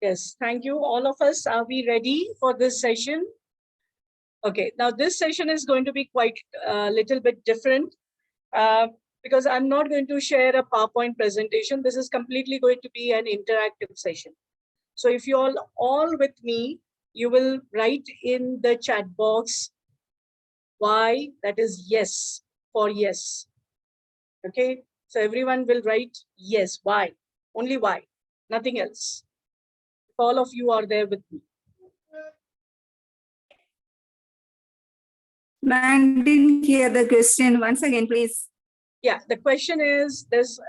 Yes, thank you. All of us, are we ready for this session? Okay, now this session is going to be quite a little bit different because I'm not going to share a PowerPoint presentation. This is completely going to be an interactive session. So if you all with me, you will write in the chat box why, that is yes, for yes. Okay, so everyone will write yes, why, only why, nothing else. All of you are there with me. Ma'am, didn't hear the question. Once again, please. Yeah, the question is this,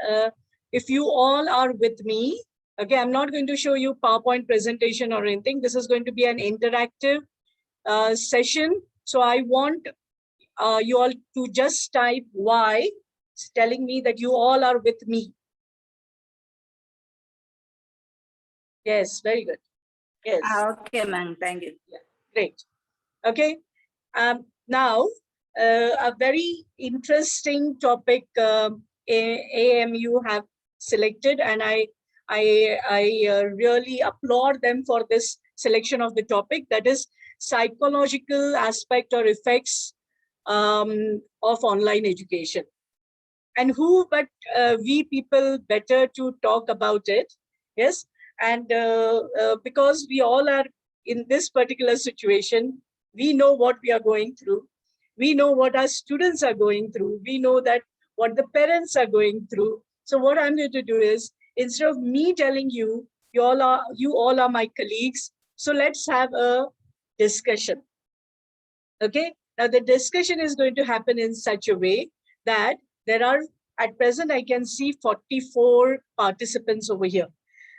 if you all are with me, okay, I'm not going to show you PowerPoint presentation or anything. This is going to be an interactive session. So I want you all to just type why, telling me that you all are with me. Yes, very good. Yes. Okay, ma'am. Thank you. Yeah, great. Okay. Now, a very interesting topic AMU have selected, and I really applaud them for this selection of the topic, that is psychological aspect or effects of online education. And who but we people better to talk about it? Yes, and because we all are in this particular situation, we know what we are going through. We know what our students are going through. We know that what the parents are going through. So what I'm going to do is, instead of me telling you, you all are my colleagues. So let's have a discussion. Okay. Now the discussion is going to happen in such a way that there are, at present, I can see 44 participants over here.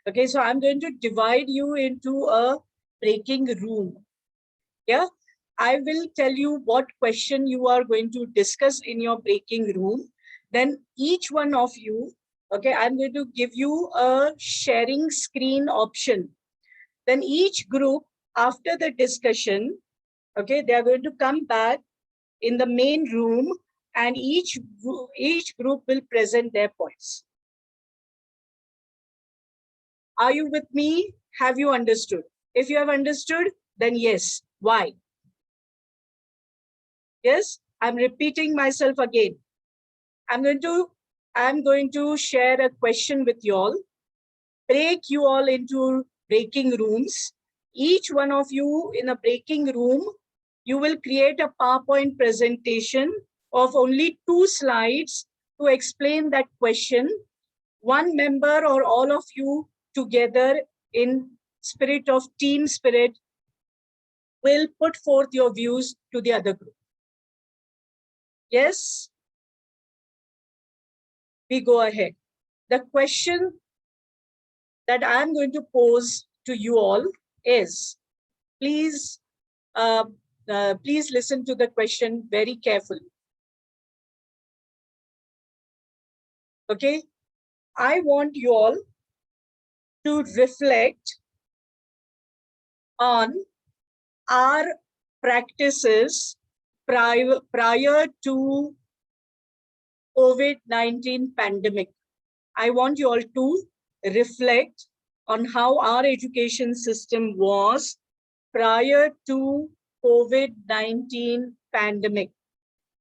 Okay, so I'm going to divide you into a breaking room. Yeah, I will tell you what question you are going to discuss in your breaking room. Then each one of you, okay, I'm going to give you a sharing screen option. Then each group, after the discussion, okay, they are going to come back in the main room, and each group will present their points. Are you with me? Have you understood? If you have understood, then yes. Why? Yes, I'm repeating myself again. I'm going to share a question with you all, break you all into breaking rooms. Each one of you in a breaking room, you will create a PowerPoint presentation of only 2 slides to explain that question. One member or all of you together in spirit of team spirit will put forth your views to the other group. Yes? We go ahead. The question that I'm going to pose to you all is, please listen to the question very carefully. Okay? I want you all to reflect on our practices prior to COVID-19 pandemic. I want you all to reflect on how our education system was prior to COVID-19 pandemic.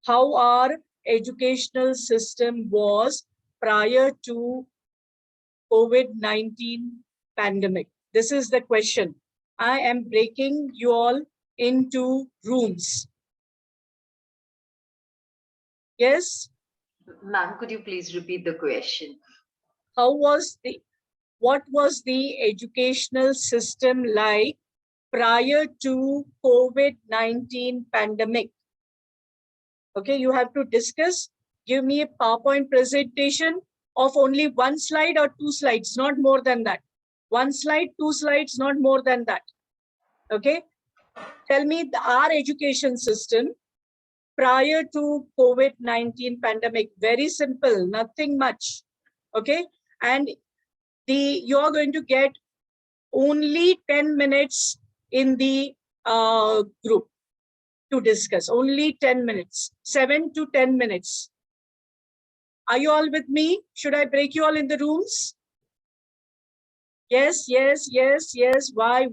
How our educational system was prior to COVID-19 pandemic. This is the question. I am breaking you all into rooms. Yes? Ma'am, could you please repeat the question? What was the educational system like prior to COVID-19 pandemic? Okay, you have to discuss, give me a PowerPoint presentation of only 1 slide or 2 slides, not more than that. 1 slide, 2 slides, not more than that. Okay, tell me our education system prior to COVID-19 pandemic. Very simple, nothing much. Okay, and you're going to get only 10 minutes in the group to discuss. Only 10 minutes, 7 to 10 minutes. Are you all with me? Should I break you all in the rooms? Yes, yes, yes, yes. Why?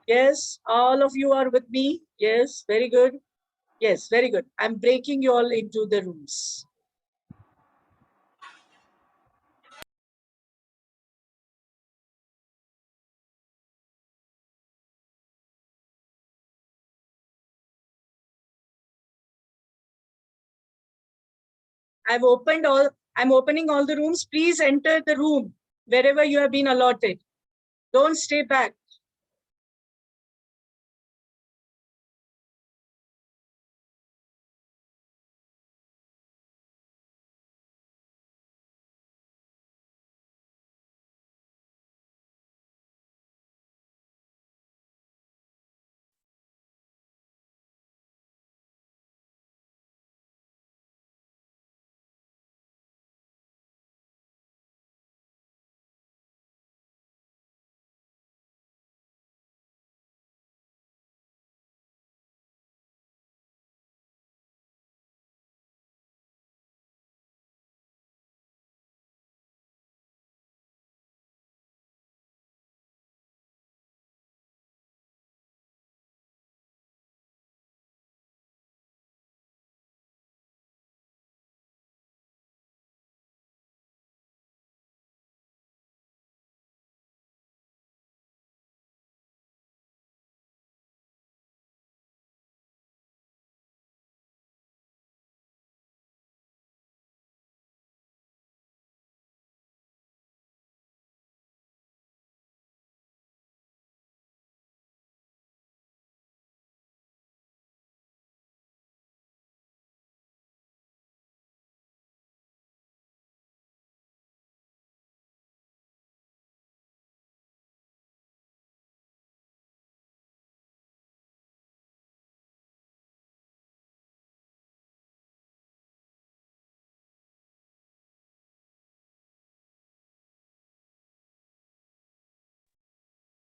Yes, all of you are with me. Yes, very good. Yes, very good. I'm breaking you all into the rooms. I'm opening all the rooms. Please enter the room wherever you have been allotted. Don't stay back.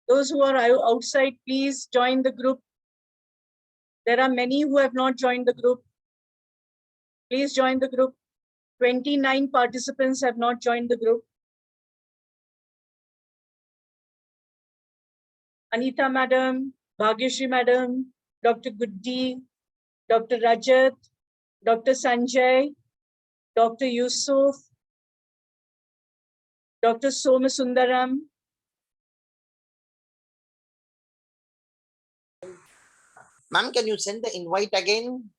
Those who are outside, please join the group. There are many who have not joined the group. Please join the group. 29 participants have not joined the group. Anita Madam, Bhagyashree Madam, Dr. Guddi, Dr. Rajat, Dr. Sanjay, Dr. Yusuf, Dr. Somasundaram. Ma'am, can you send the invite again?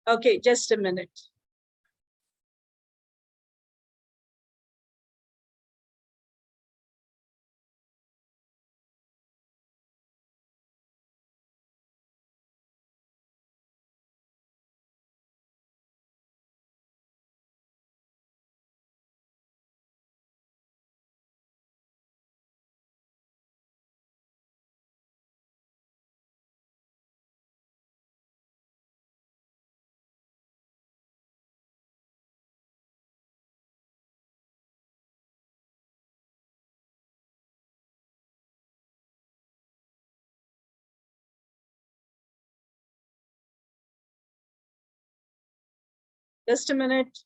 Okay, just a minute. Just a minute.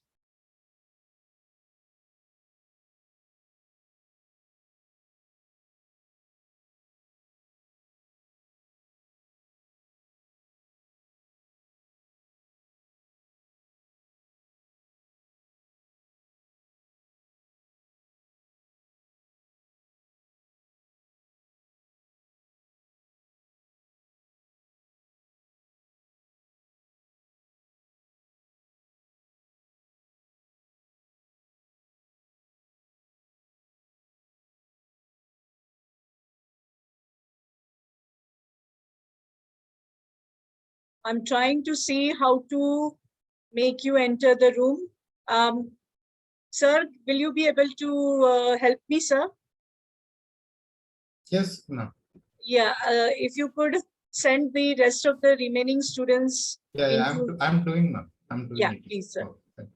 I'm trying to see how to make you enter the room. Sir, will you be able to help me, sir? Yes, ma'am. Yeah, if you could send the rest of the remaining students. Yeah, into- I'm doing, ma'am. I'm doing Yeah, it. please, sir. Okay.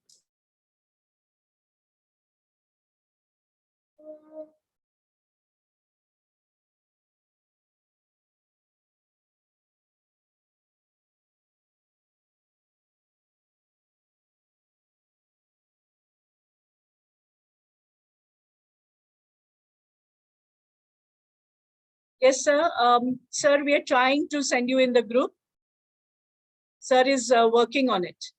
Yes, sir. Sir, we are trying to send you in the group. Sir is working on it.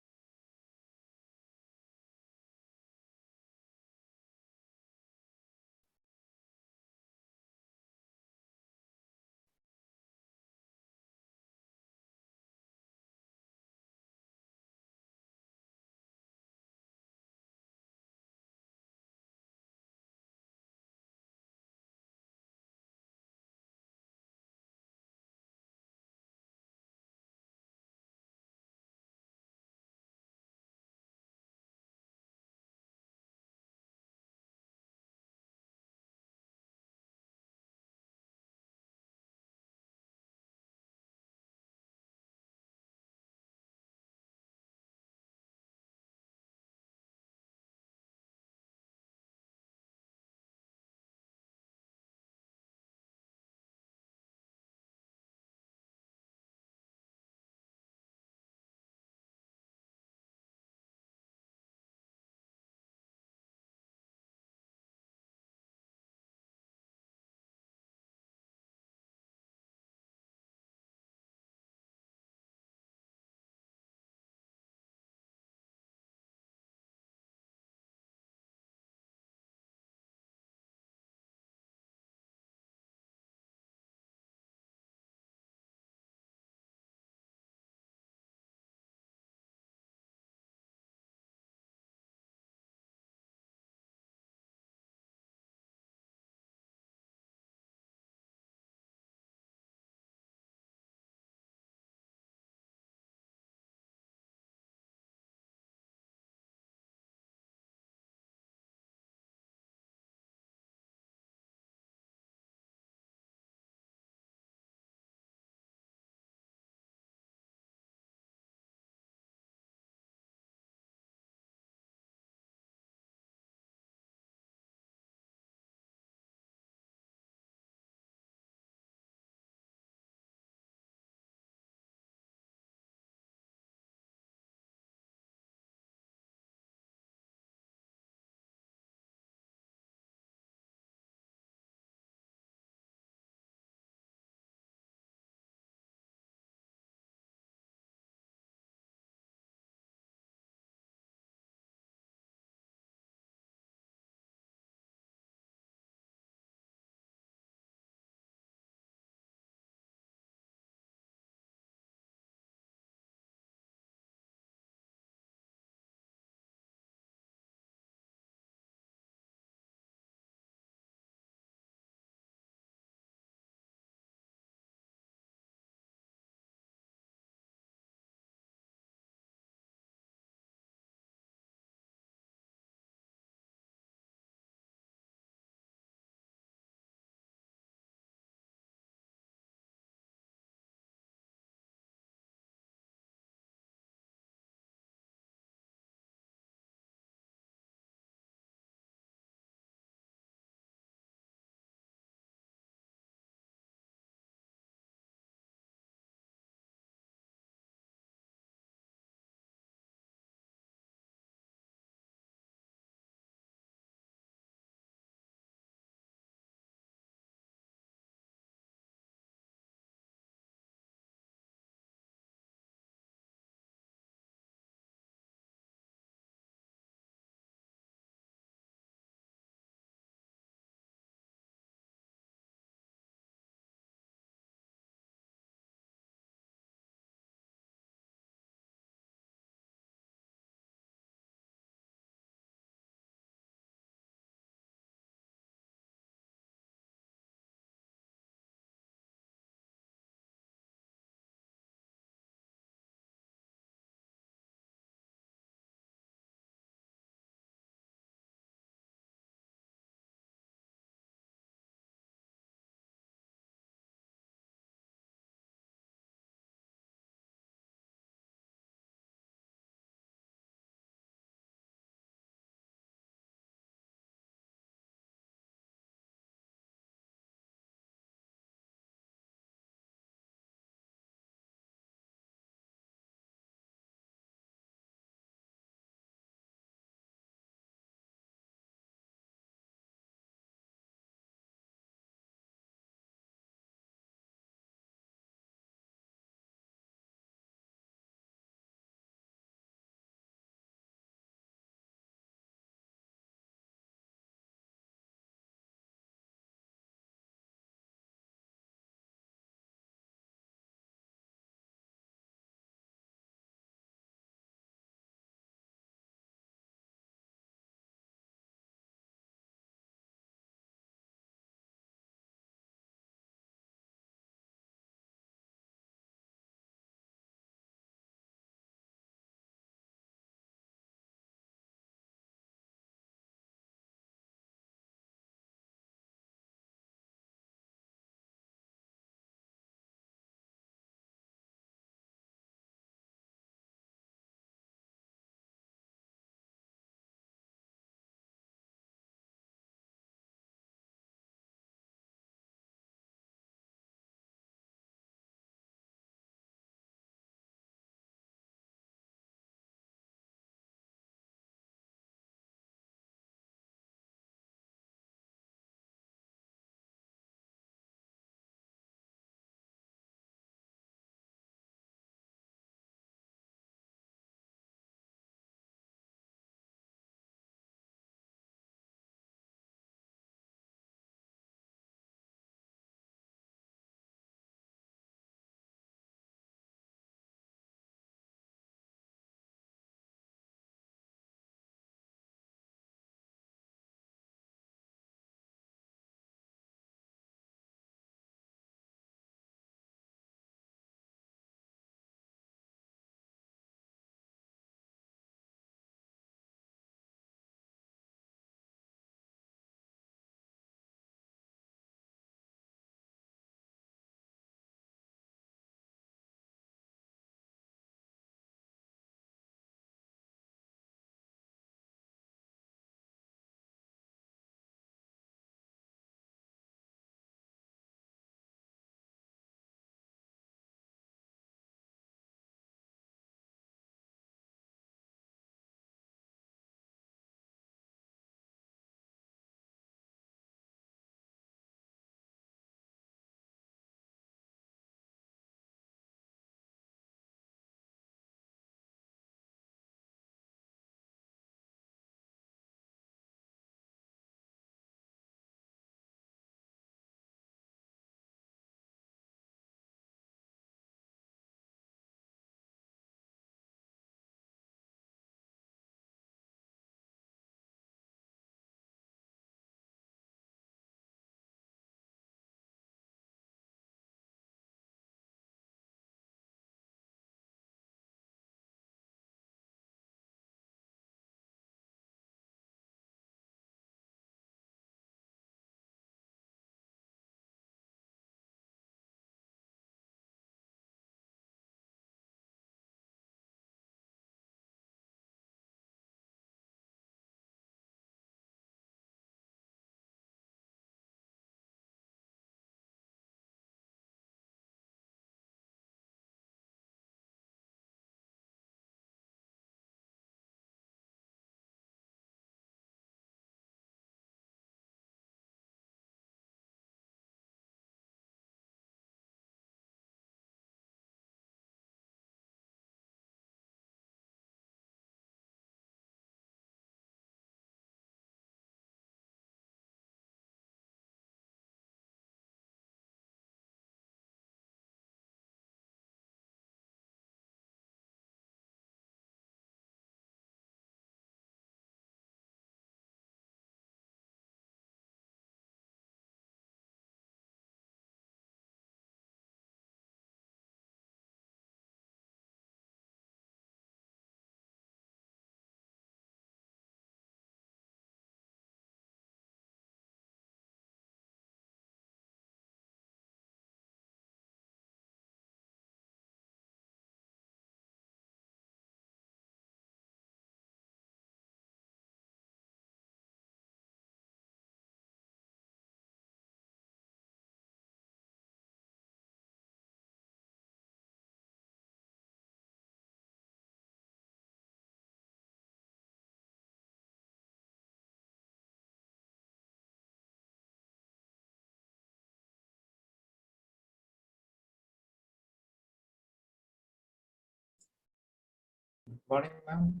Morning, ma'am.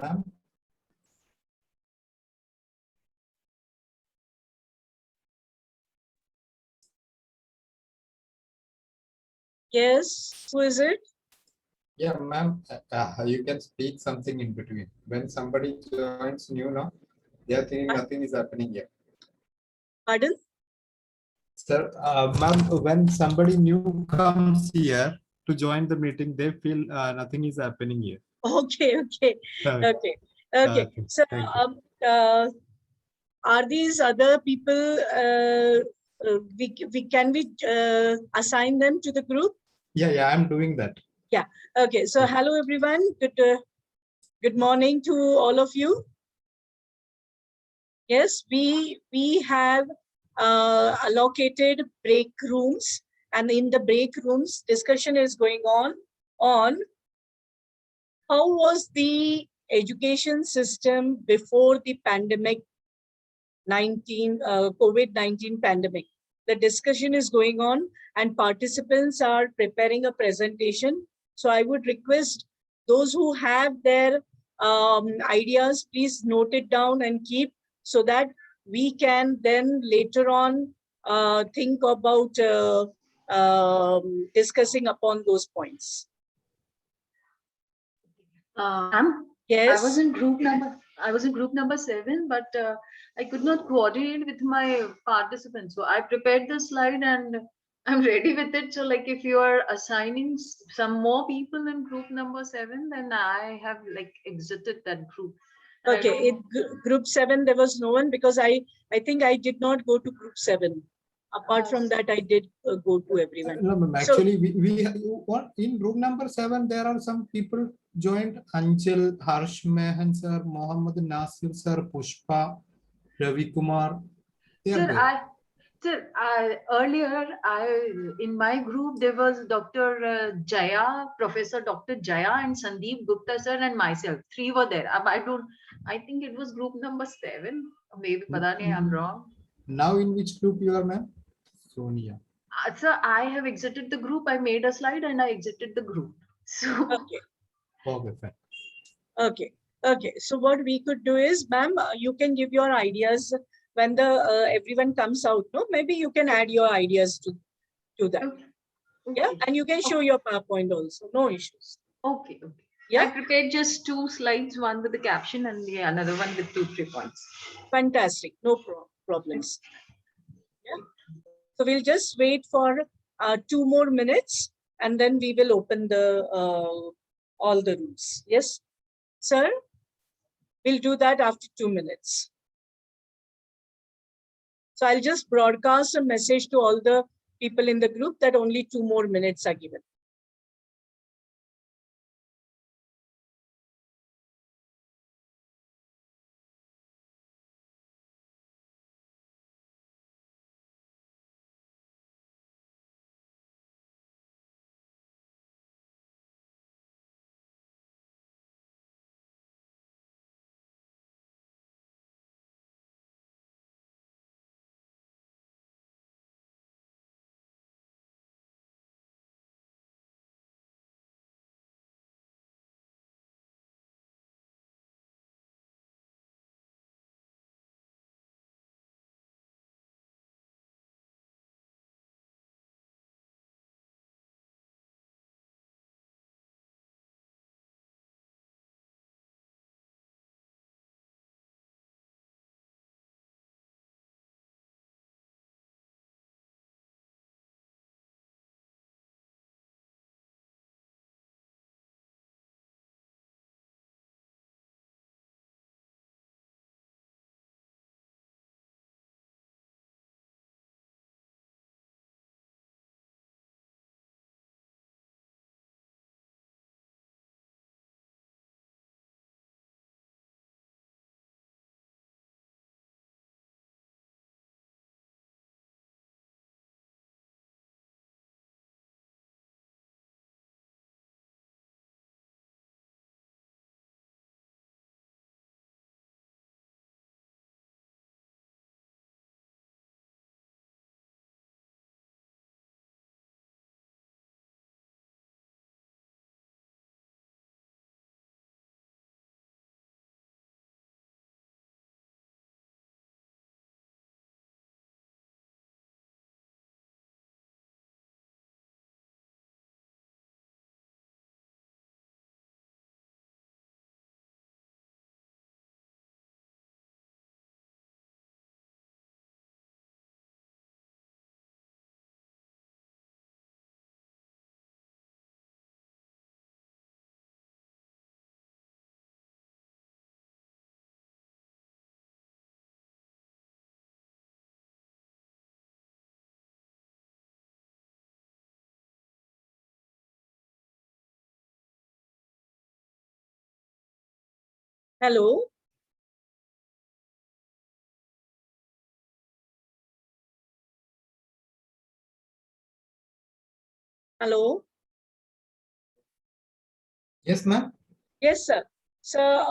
Ma'am, Yes, who is it? yeah, ma'am, you can speak something in between. When somebody joins new now, they are thinking nothing is happening here. Pardon? Sir, ma'am, when somebody new comes here to join the meeting, they feel nothing is happening here. Okay, okay, Okay, okay, okay. okay, So, thank you. are these other people? We assign them to the group? Yeah, I'm doing that. Okay. So, Yeah. hello everyone. Good morning to all of you. Yes, we have allocated break rooms, and in the break rooms, discussion is going on how was the education system before the pandemic 19 COVID-19 pandemic. The discussion is going on, and participants are preparing a presentation. So I would request those who have their ideas, please note it down and keep, so that we can then later on think about discussing upon those points. Ma'am, Yes. I was in group number 7, but I could not coordinate with my participants. So I prepared the slide and I'm ready with it. So like if you are assigning some more people in group number 7, then I have like exited that group. And I Okay, don't in group 7, there was no one, because I think I did not go to group 7. Apart from that, I did go to everyone. No, ma'am, So- actually, what in room number 7, there are some people joined: Anchal, Harsh Mehan sir, Mohammed Nasir sir, Pushpa, Ravi Kumar. They are Sir, there. earlier in my group there was Dr. Jaya, Professor Dr. Jaya, and Sandeep Gupta sir, and myself. 3 were there. I think it was group number 7. Maybe pata nahi, I'm wrong. Now, in which group you are, ma'am? Sonia. Sir, I have exited the group. I made a slide and I exited the group. So Okay, Okay, fine. okay, okay. So what we could do is, ma'am, you can give your ideas when the everyone comes out. No, maybe you can add your ideas to that. okay, Yeah, okay, and you can show your PowerPoint also. No issues. okay. I Yeah, prepared just 2 slides, one with the caption and the another one with 2-3 points. fantastic. No problems. Yeah. So we'll just wait for 2 more minutes, and then we will open the all the rooms. Yes, sir. We'll do that after 2 minutes. So I'll just broadcast a message to all the people in the group that only 2 more minutes are given. Hello. Hello. Yes, ma'am. Yes, sir. Sir,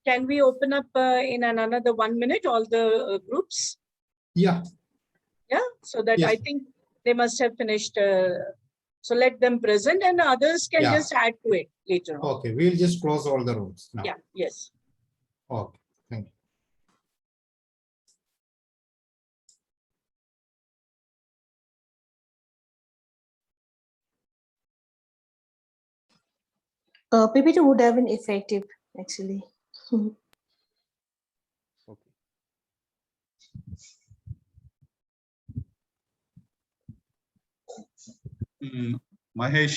can we open up in another 1 minute all the groups? Yeah. Yeah, so that I Yes. think they must have finished. So let them present and others can Yeah. just add to it later on. Okay, we'll just close all the rooms now. Yeah, yes. Okay, thank you. PPT would have been effective actually. Okay. Mahesh,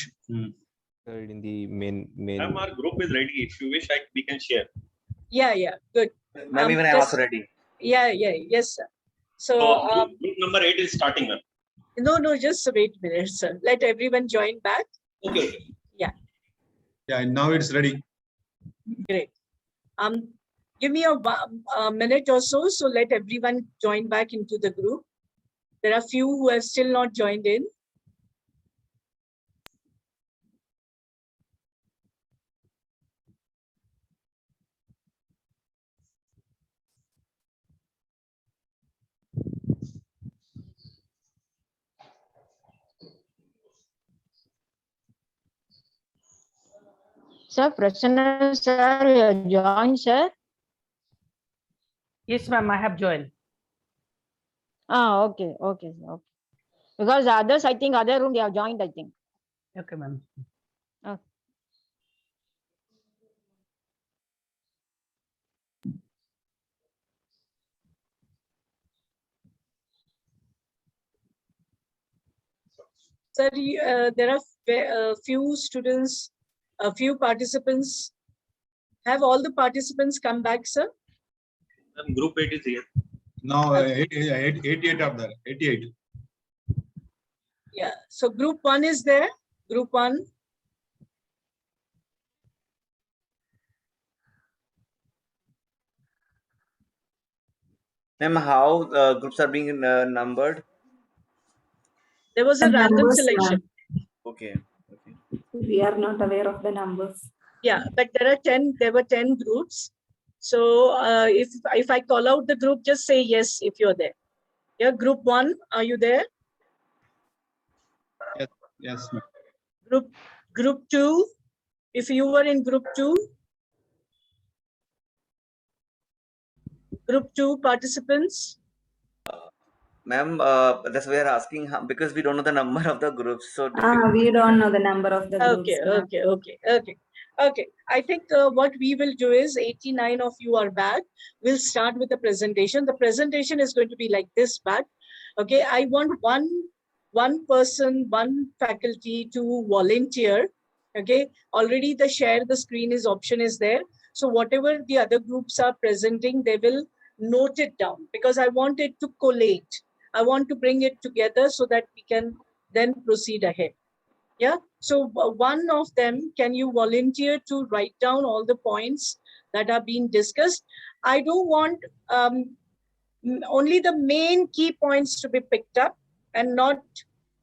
Shared in the main. ma'am, our group is ready. If you wish, we can share. Yeah, yeah, good. Ma'am, even I'm just- also ready. Yeah, yeah, yes, sir. So, So group number 8 is starting, ma'am. no, just wait a minute, sir. Let everyone join back. Okay. Yeah, now it's ready. Great. Give me a minute or so. So let everyone join back into the group. There are few who have still not joined in. Sir, Prasanna sir, you have joined, sir? Yes, ma'am, I have joined. Ah, okay, okay, okay. Because the others, I think, other room they have joined, I think. Okay, ma'am. Sir, there are a few students, a few participants. Have all the participants come back, sir? Ma'am, group 8 is here. Now 88 of that. 88. Yeah. So group 1 is there. Group 1. Ma'am, how groups are being numbered? There was a The random numbers, selection. Okay. Okay. We are not aware of the numbers. Yeah, but there were 10 groups. So if I call out the group, just say yes if you're there. Yeah, group 1, are you there? Yes, ma'am. Group 2, if you were in group 2. Group 2 participants. Ma'am, that's why we are asking because we don't know the number of the groups. So We don't know the number of the groups. Okay. I think what we will do is 89 of you are back. We'll start with the presentation. The presentation is going to be like this back. Okay, I want one person, one faculty to volunteer. Okay, already the share the screen option is there. So whatever the other groups are presenting, they will note it down because I want it to collate. I want to bring it together so that we can then proceed ahead. Yeah, so one of them, can you volunteer to write down all the points that are being discussed? I don't want only the main key points to be picked up and not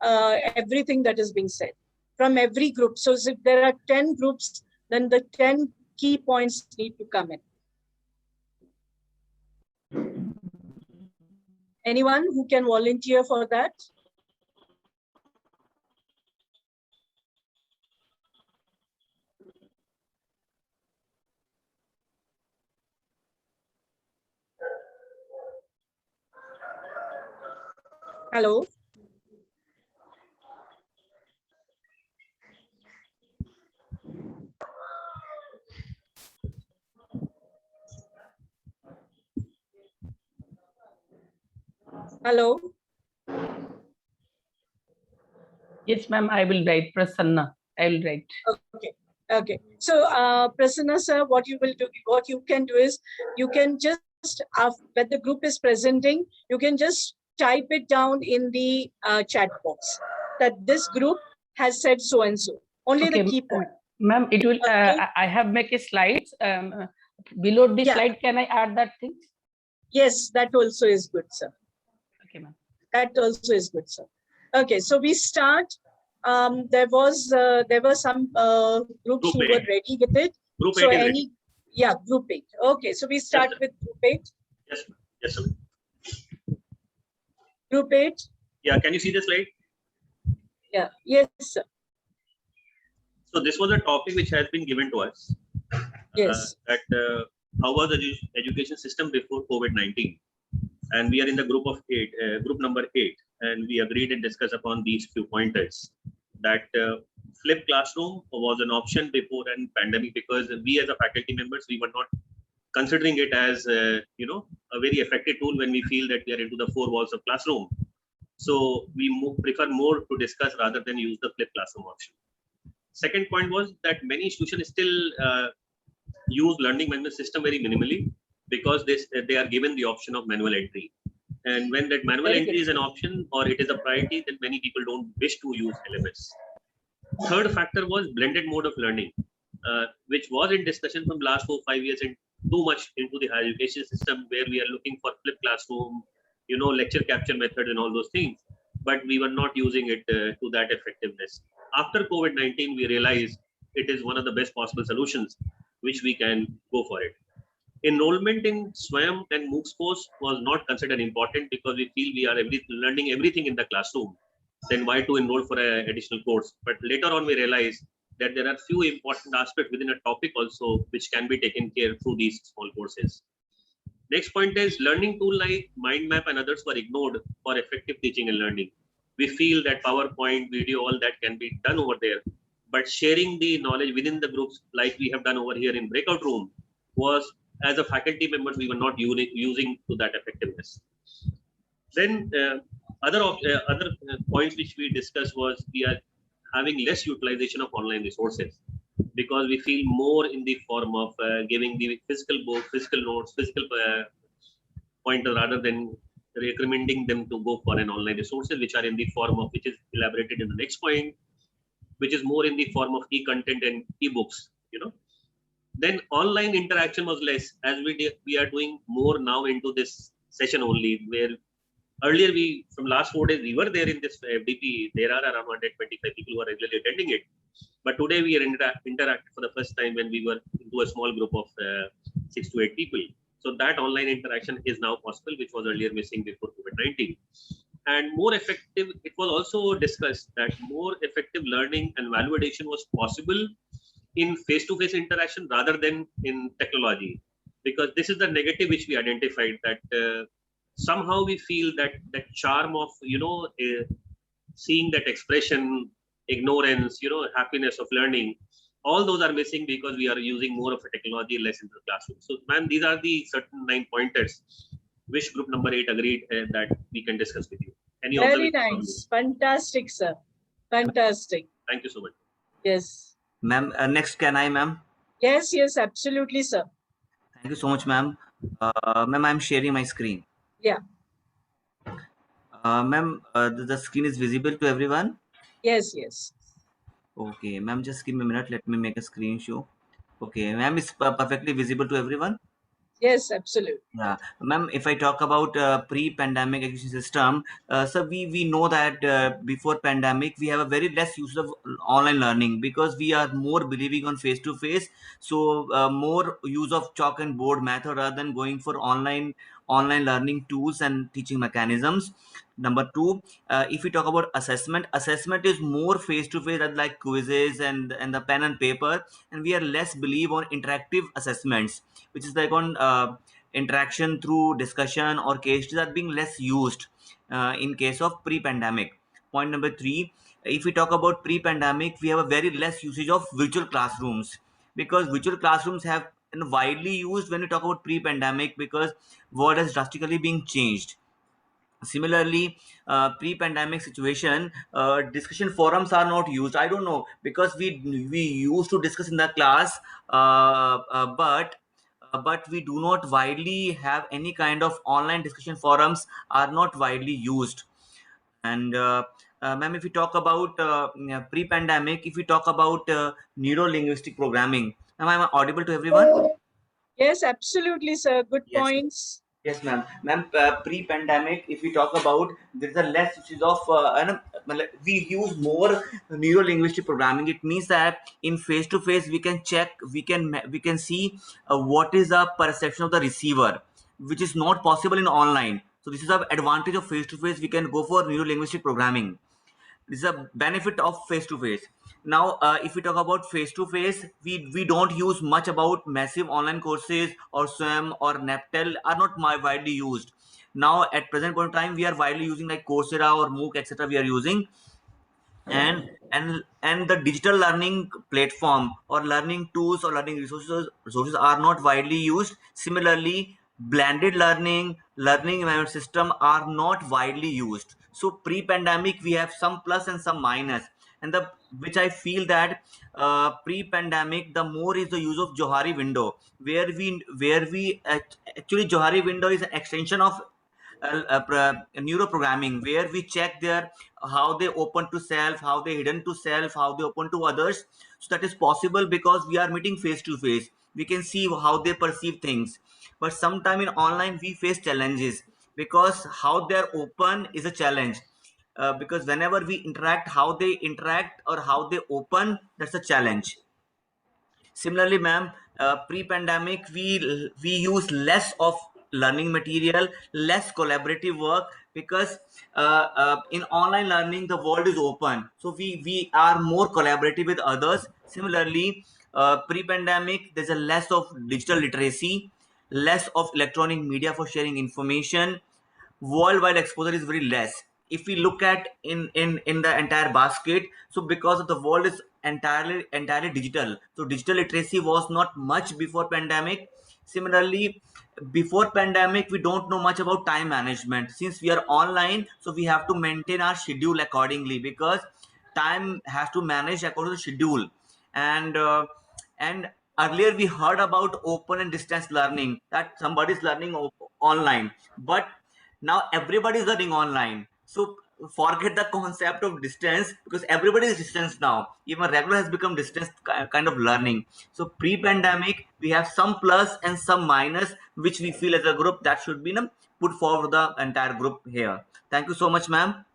everything that is being said from every group. So if there are 10 groups, then the 10 key points need to come in. Anyone who can volunteer for that? Hello? Hello? Yes, ma'am, I will write. Prasanna, I will write. Okay. So, Prasanna sir, what you can do is, you can just, when the group is presenting, you can just type it down in the chat box that this group has said so and so. Only the key point. Ma'am, it will. Okay. I have make a slides. Below the Yeah. slide, can I add that thing? Yes, that also is good, sir. Okay, ma'am. That also is good, sir. Okay, so we start. There were some groups Group who eight. were ready with it. Group So 8 is any, ready. yeah, group 8. Okay, so we start sir. with group 8. Yes, ma'am. Yes, sir. Group 8. Yeah, can you see the slide? Yeah, yes, sir. So this was a topic which has been given to us. Yes. How was the education system before COVID-19? And we are in the group of 8, group number 8, and we agreed and discussed upon these few pointers. That flipped classroom was an option before an pandemic, because we as a faculty members, we were not considering it as a very effective tool when we feel that we are into the four walls of classroom. So we prefer more to discuss rather than use the flipped classroom option. Second point was that many institutions still use learning management system very minimally, because they are given the option of manual entry. And when that manual Very entry good. is an option or it is a priority, then many people don't wish to use LMS. Third factor was blended mode of learning, which was in discussion from last 4-5 years and too much into the higher education system, where we are looking for flipped classroom, lecture capture method and all those things, but we were not using it to that effectiveness. After COVID-19, we realized it is one of the best possible solutions, which we can go for it. Enrollment in SWAYAM and MOOCs course was not considered important, because we feel we are learning everything in the classroom. Then why to enroll for an additional course? But later on, we realized that there are few important aspects within a topic also which can be taken care through these small courses. Next point is learning tool like mind map and others were ignored for effective teaching and learning. We feel that PowerPoint, video, all that can be done over there, but sharing the knowledge within the groups like we have done over here in breakout room was, as a faculty members, we were not using to that effectiveness. Then other points which we discussed was we are having less utilization of online resources, because we feel more in the form of giving the physical book, physical notes, physical pointer, rather than recommending them to go for an online resources, which are in the form of, which is elaborated in the next point, which is more in the form of e-content and e-books. Then online interaction was less, as we are doing more now into this session only, where earlier from last 4 days, we were there in this FDP. There are around 125 people who are regularly attending it. But today we are interact for the first time when we were into a small group of 6 to 8 people. So that online interaction is now possible, which was earlier missing before COVID-19. And more effective, it was also discussed that more effective learning and validation was possible in face-to-face interaction rather than in technology, because this is the negative which we identified, that somehow we feel that charm of seeing that expression, ignorance, happiness of learning, all those are missing because we are using more of a technology, less in the classroom. So ma'am, these are the certain 9 pointers which group number 8 agreed that we can discuss with you. Any Very nice. Fantastic, sir. Fantastic. Thank you so much. Yes. Ma'am, next can I, ma'am? Yes, absolutely, sir. Thank you so much, ma'am. Ma'am, I'm sharing my screen. Yeah. Ma'am, the screen is visible to everyone? Yes. Okay, ma'am, just give me a minute. Let me make a screen show. Okay, ma'am, it's perfectly visible to everyone? Yes, absolutely. Yeah, ma'am, if I talk about pre-pandemic education system, so we know that before pandemic, we have a very less use of online learning, because we are more believing on face-to-face. So more use of chalk and board method rather than going for online learning tools and teaching mechanisms. Number 2, if we talk about assessment is more face-to-face, like quizzes and the pen and paper, and we are less believe on interactive assessments, which is like on interaction through discussion or case studies are being less used in case of pre-pandemic. Point number 3, if we talk about pre-pandemic, we have a very less usage of virtual classrooms, because virtual classrooms have been widely used when we talk about pre-pandemic, because world has drastically been changed. Similarly, pre-pandemic situation, discussion forums are not used. I don't know, because we used to discuss in the class, but we do not widely have any kind of online discussion forums are not widely used. And ma'am, if we talk about pre-pandemic, if we talk about neuro-linguistic programming, am I audible to everyone? Yes, absolutely, sir. Good Yes. points. Yes, ma'am. Ma'am, pre-pandemic, if we talk about, there's a less usage of, we use more neuro-linguistic programming. It means that in face-to-face, we can check, we can see what is the perception of the receiver, which is not possible in online. So this is the advantage of face-to-face. We can go for neuro-linguistic programming. This is a benefit of face to face. Now if we talk about face to face, we don't use much about massive online courses, or swim or Neptel are not widely used. Now at present point in time, we are widely using like Coursera or MOOC, etc. We are using, and the digital learning platform or learning tools or learning resources are not widely used. Similarly, blended learning environment system are not widely used. So pre-pandemic, we have some plus and some minus, and the which I feel that pre-pandemic, the more is the use of Johari window, actually Johari window is an extension of neuro programming, where we check their how they open to self, how they hidden to self, how they open to others. So that is possible because we are meeting face to face. We can see how they perceive things. But sometime in online, we face challenges because how they're open is a challenge. Because whenever we interact, how they interact or how they open, that's a challenge. Similarly, ma'am, pre-pandemic, we use less of learning material, less collaborative work, because in online learning the world is open, so we are more collaborative with others. Similarly, pre-pandemic, there's a less of digital literacy, less of electronic media for sharing information. Worldwide exposure is very less. If we look at in the entire basket, so because of the world is entirely digital, so digital literacy was not much before pandemic. Similarly, before pandemic, we don't know much about time management. Since we are online, so we have to maintain our schedule accordingly, because time has to manage according to schedule. And earlier we heard about open and distance learning, that somebody is learning online, but now everybody is learning online. So forget the concept of distance, because everybody is distance now. Even regular has become distance kind of learning. So pre-pandemic, we have some plus and some minus, which we feel as a group that should be put forward the entire group here. Thank you so much, ma'am.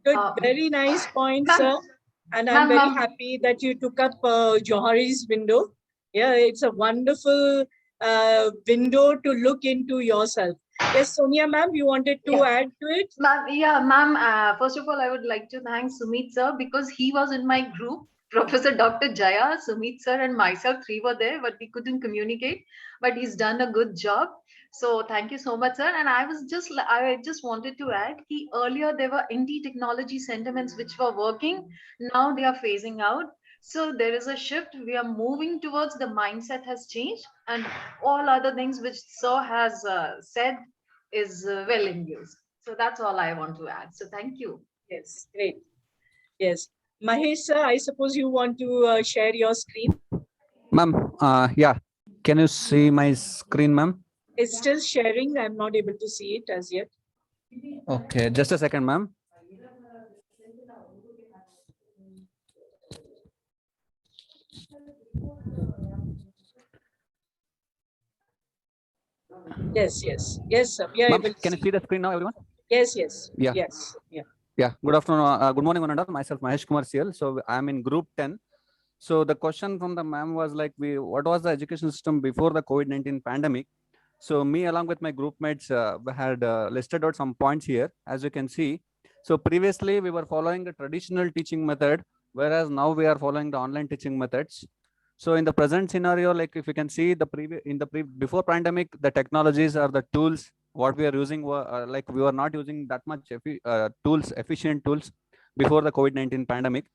Good, very nice point, ma'am, sir. And I'm very ma'am. happy that you took up Johari's window. Yeah, it's a wonderful window to look into yourself. Yes, Sonia ma'am, you wanted to add to it? Ma'am, yeah, ma'am. First of all, I would like to thank Sumit sir, because he was in my group. Professor Dr. Jaya, Sumit sir, and myself, three were there, but we couldn't communicate. But he's done a good job. So thank you so much, sir. And I just wanted to add, earlier there were anti-technology sentiments which were working. Now they are phasing out. So there is a shift. We are moving towards, the mindset has changed, and all other things which sir has said is well in use. So that's all I want to add. So thank you. Yes, great. Yes. Mahesh sir, I suppose you want to share your screen. Ma'am, yeah. Can you see my screen, ma'am? It's still sharing. I'm not able to see it as yet. Okay, just a second, ma'am. Yes, sir. We are able to Can you see the screen now, everyone? Yes. Yeah. Yes. Yeah. Yeah. Good afternoon. Good morning, one and all. Myself, Mahesh Kumar CL. So I'm in group 10. So the question from the ma'am was like, what was the education system before the COVID-19 pandemic? So me, along with my group mates, had listed out some points here, as you can see. So previously we were following the traditional teaching method, whereas now we are following the online teaching methods. So in the present scenario, like if you can see before pandemic, the technologies or the tools what we are using were like we were not using that much efficient tools before the COVID-19 pandemic.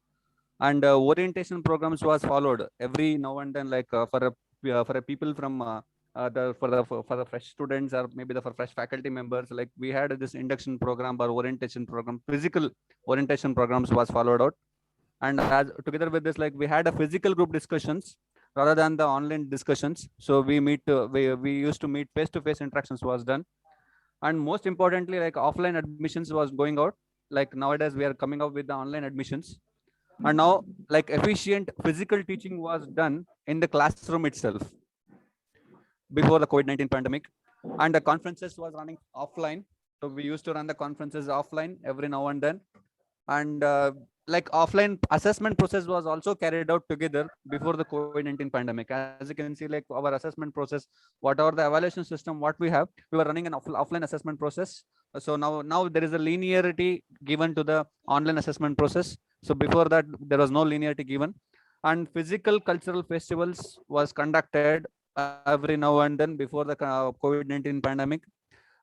And orientation programs was followed every now and then, like for a people from for the fresh students, or maybe for fresh faculty members, like we had this induction program or orientation program, physical orientation programs was followed out. And as together with this, like we had a physical group discussions rather than the online discussions. So we used to meet face-to-face interactions was done. And most importantly, like offline admissions was going out. Like nowadays we are coming up with the online admissions. And now like efficient physical teaching was done in the classroom itself. before the COVID-19 pandemic, and the conferences was running offline. So we used to run the conferences offline every now and then, and like offline assessment process was also carried out together before the COVID-19 pandemic. As you can see, like our assessment process, whatever the evaluation system, what we have, we were running an offline assessment process. So now there is a linearity given to the online assessment process. So before that, there was no linearity given, and physical cultural festivals was conducted every now and then before the COVID-19 pandemic.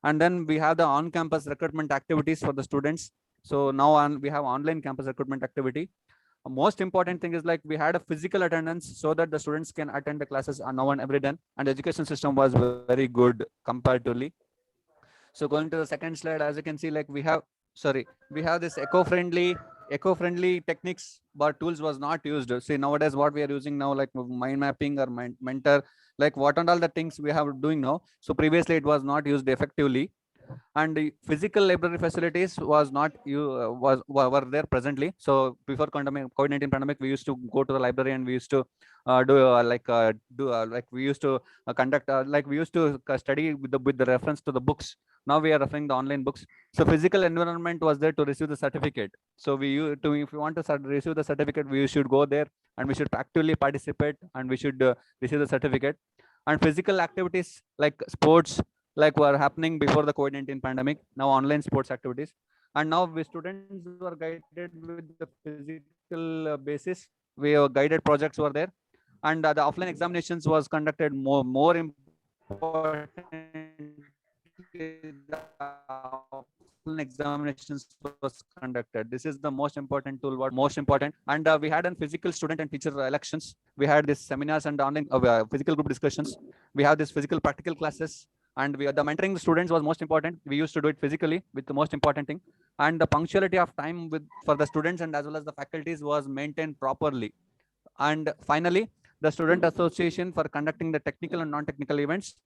And then we have the on-campus recruitment activities for the students. So now we have online campus recruitment activity. Most important thing is like we had a physical attendance so that the students can attend the classes now and every day, and the education system was very good comparatively. So going to the second slide, as you can see, like we have this eco-friendly techniques, but tools was not used. See, nowadays what we are using now, like mind mapping or mentor, like what and all the things we have doing now. So previously it was not used effectively, and the physical library facilities was not were there presently. So before COVID-19 pandemic, we used to go to the library and we used to we used to conduct we used to study with the reference to the books. Now we are referring the online books. So physical environment was there to receive the certificate. So if you want to receive the certificate, we should go there and we should actively participate and we should receive the certificate. And physical activities like sports, like were happening before the COVID-19 pandemic, now online sports activities. And now we students were guided with the physical basis. We guided projects were there, and the offline examinations was conducted more important. The offline examinations was conducted. This is the most important tool, most important. And we had a physical student and teacher elections. We had this seminars and online physical group discussions. We have this physical practical classes. And the mentoring the students was most important. We used to do it physically with the most important thing. And the punctuality of time for the students and as well as the faculties was maintained properly. And finally, the student association for conducting the technical and non-technical events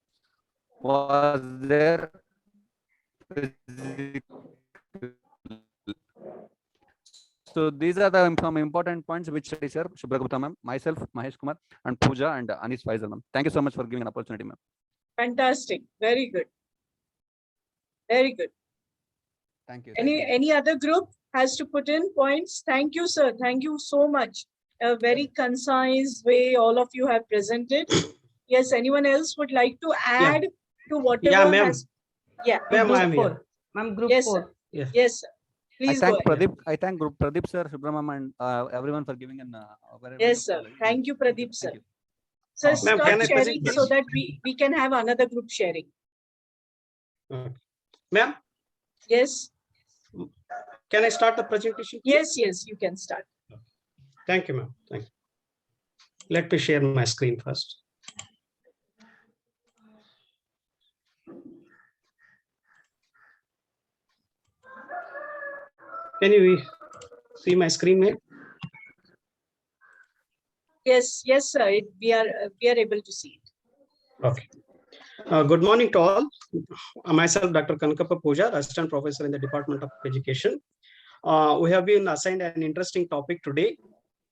was there. So these are some important points which teacher Shubhra Gupta ma'am, myself, Mahesh Kumar, and Pooja and Anish Faisal ma'am. Thank you so much for giving an opportunity, ma'am. Fantastic. Very good. Very good. Thank you. Any other group has to put in points? Thank you, sir. Thank you so much. A very concise way all of you have presented. Yes, anyone else would like to add to whatever has... Yeah. Ma'am, group yes, 4. sir. Yes, sir. Please go ahead. I thank Group Pradeep sir, Subramam, and everyone for giving an yes, sir. Thank you, Pradeep sir. So start sharing so that we can have another group sharing. Ma'am? Yes. Can I start the presentation? Yes, yes, you can start. Thank you, ma'am. Thank you. Let me share my screen first. Can you see my screen, ma'am? Yes, yes, sir. We are able to see it. Okay. Good morning to all. Myself, Dr. Kankappa Pooja, Assistant Professor in the Department of Education. We have been assigned an interesting topic today.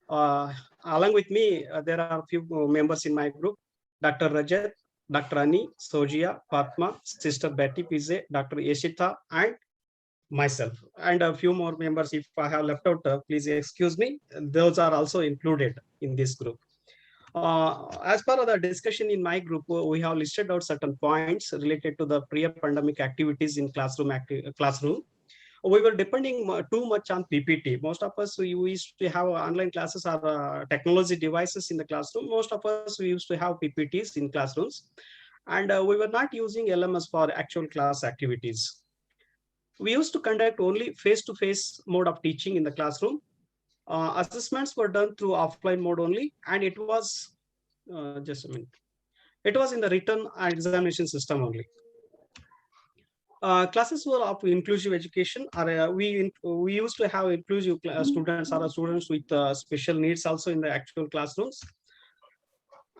Along with me, there are a few members in my group: Dr. Rajat, Dr. Ani, Sojia, Fatma, Sister Betty Pizze, Dr. Yeshita, and myself, and a few more members. If I have left out, please excuse me. Those are also included in this group. As part of the discussion in my group, we have listed out certain points related to the pre-pandemic activities in classroom. We were depending too much on PPT. Most of us, we used to have online classes or technology devices in the classroom. Most of us, we used to have PPTs in classrooms, and we were not using LMS for actual class activities. We used to conduct only face-to-face mode of teaching in the classroom. Assessments were done through offline mode only, and it was just a minute. It was in the written examination system only. Classes were of inclusive education. We used to have inclusive students or students with special needs also in the actual classrooms.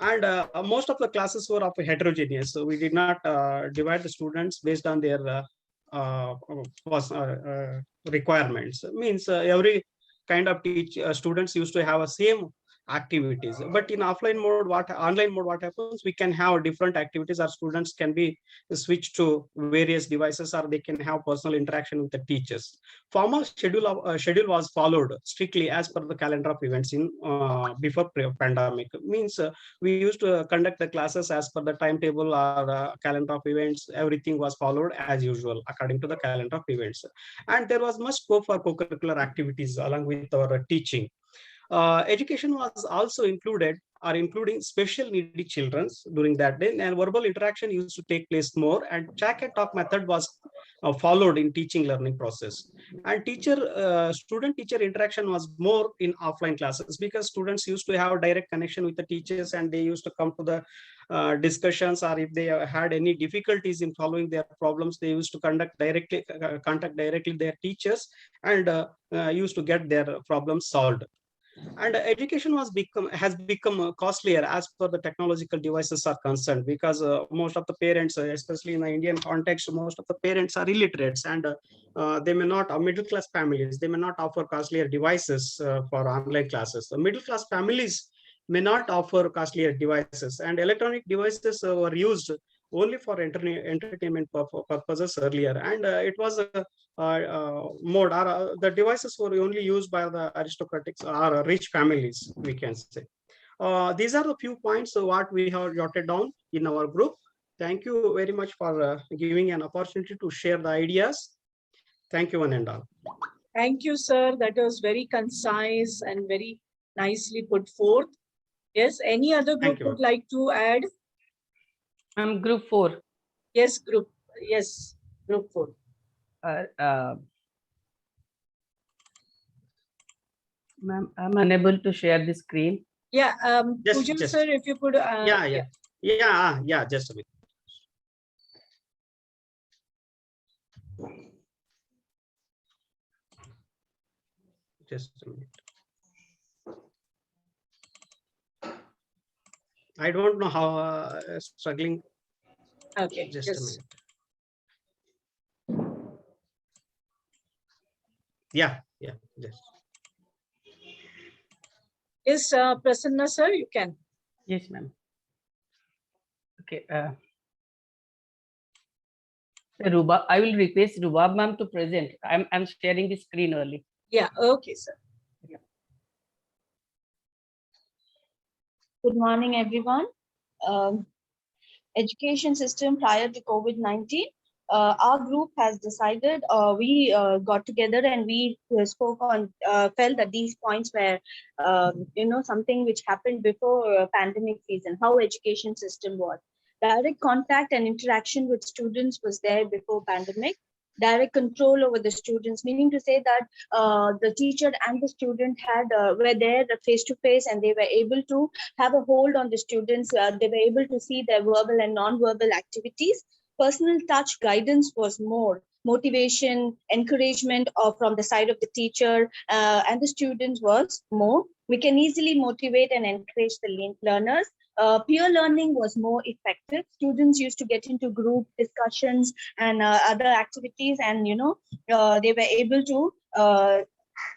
And most of the classes were of heterogeneous. So we did not divide the students based on their requirements. It means every kind of students used to have a same activities. But in offline mode, online mode, what happens? We can have different activities. Our students can be switched to various devices, or they can have personal interaction with the teachers. Formal schedule was followed strictly as per the calendar of events in before pandemic. Means we used to conduct the classes as per the timetable or calendar of events. Everything was followed as usual according to the calendar of events, and there was much scope for co-curricular activities along with our teaching. Education was also included or including special needy children during that day, and verbal interaction used to take place more, and chat and talk method was followed in teaching learning process. And student teacher interaction was more in offline classes, because students used to have direct connection with the teachers, and they used to come to the discussions, or if they had any difficulties in following their problems, they used to contact directly their teachers, and used to get their problems solved. And education has become costlier as per the technological devices are concerned, because most of the parents, especially in the Indian context, most of the parents are illiterates, and they may not, middle class families, they may not offer costlier devices for online classes. The middle class families may not offer costlier devices, and electronic devices were used only for entertainment purposes earlier, and it was a mode, or the devices were only used by the aristocratics or rich families, we can say. These are the few points what we have jotted down in our group. Thank you very much for giving an opportunity to share the ideas. Thank you, one and all. Thank you, sir. That was very concise and very nicely put forth. Yes, any other group would like to add? Group 4. Yes, group 4. Ma'am, I'm unable to share the screen. Yeah, Pujal sir, if you could. Yeah, just a bit. Just a minute. I don't know how struggling. Okay, just a minute. Yeah, just. Yes, Prasanna sir, you can. Yes, ma'am. Okay. Rubab, I will request Rubab ma'am to present. I'm sharing the screen only. Yeah, okay, sir. Yeah. Good morning, everyone. Education system prior to COVID-19. Our group has decided, we got together and we spoke on, felt that these points were, something which happened before pandemic season, how education system was. Direct contact and interaction with students was there before pandemic. Direct control over the students, meaning to say that the teacher and the student were there face to face, and they were able to have a hold on the students. They were able to see their verbal and non-verbal activities. Personal touch guidance was more. Motivation, encouragement from the side of the teacher and the students was more. We can easily motivate and encourage the learners. Peer learning was more effective. Students used to get into group discussions and other activities, and they were able to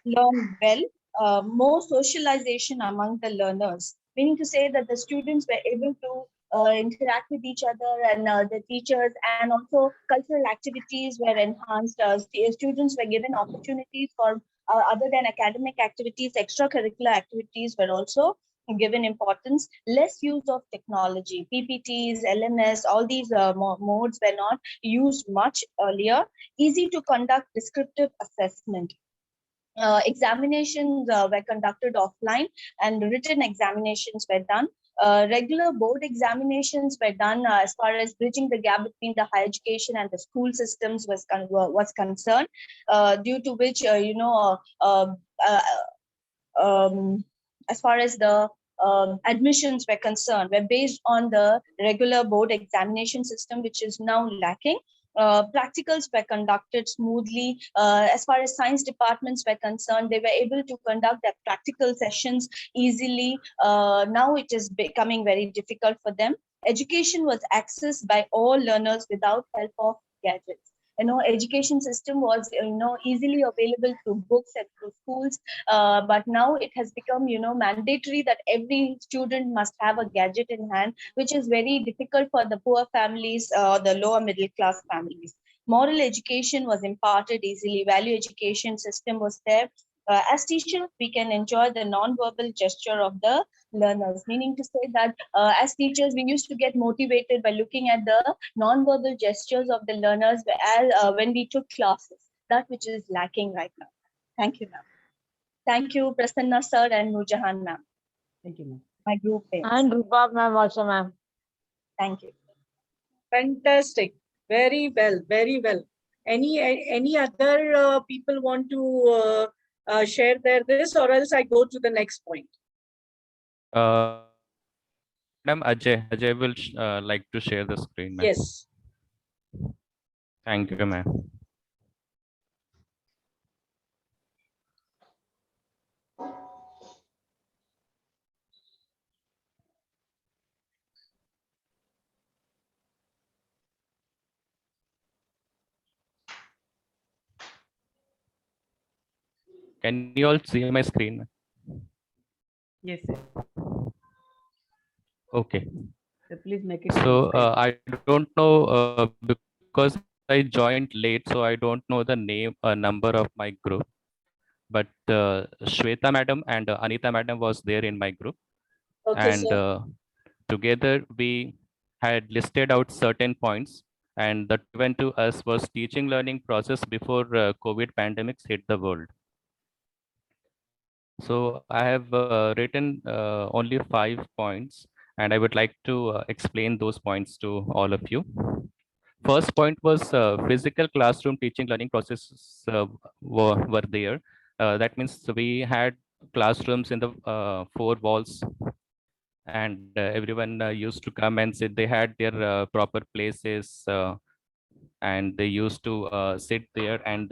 learn well. More socialization among the learners, meaning to say that the students were able to interact with each other and the teachers, and also cultural activities were enhanced. Students were given opportunities for other than academic activities, extracurricular activities were also given importance. Less use of technology, PPTs, LMS, all these modes were not used much earlier. Easy to conduct descriptive assessment. Examinations were conducted offline, and written examinations were done. Regular board examinations were done as far as bridging the gap between the higher education and the school systems was concerned, due to which as far as the admissions were concerned, were based on the regular board examination system, which is now lacking. Practicals were conducted smoothly. As far as science departments were concerned, they were able to conduct their practical sessions easily. Now it is becoming very difficult for them. Education was accessed by all learners without help of gadgets. education system was easily available through books and through schools, but now it has become mandatory that every student must have a gadget in hand, which is very difficult for the poor families or the lower middle class families. Moral education was imparted easily, value education system was there. As teachers, we can enjoy the non-verbal gesture of the learners, meaning to say that as teachers, we used to get motivated by looking at the non-verbal gestures of the learners when we took classes, that which is lacking right now. Thank you, ma'am. Thank you, Prasanna sir and Nurjahan ma'am. Thank you, ma'am. My group mates. And Rupab ma'am also, ma'am. Thank you. Fantastic. Very well. Very well. Any other people want to share this, or else I go to the next point? Madam Ajay will like to share the screen, ma'am. Yes. Thank you, ma'am. Can you all see my screen, ma'am? Yes, sir. Okay. So please make it. So I don't know because I joined late, so I don't know the number of my group. But Shweta madam and Anita madam was there in my group, Okay, and sir. together we had listed out certain points, and that went to us was teaching learning process before COVID pandemics hit the world. So I have written only 5 points, and I would like to explain those points to all of you. First point was physical classroom teaching learning processes were there. That means we had classrooms in the 4 walls, and everyone used to come and sit. They had their proper places, and they used to sit there, and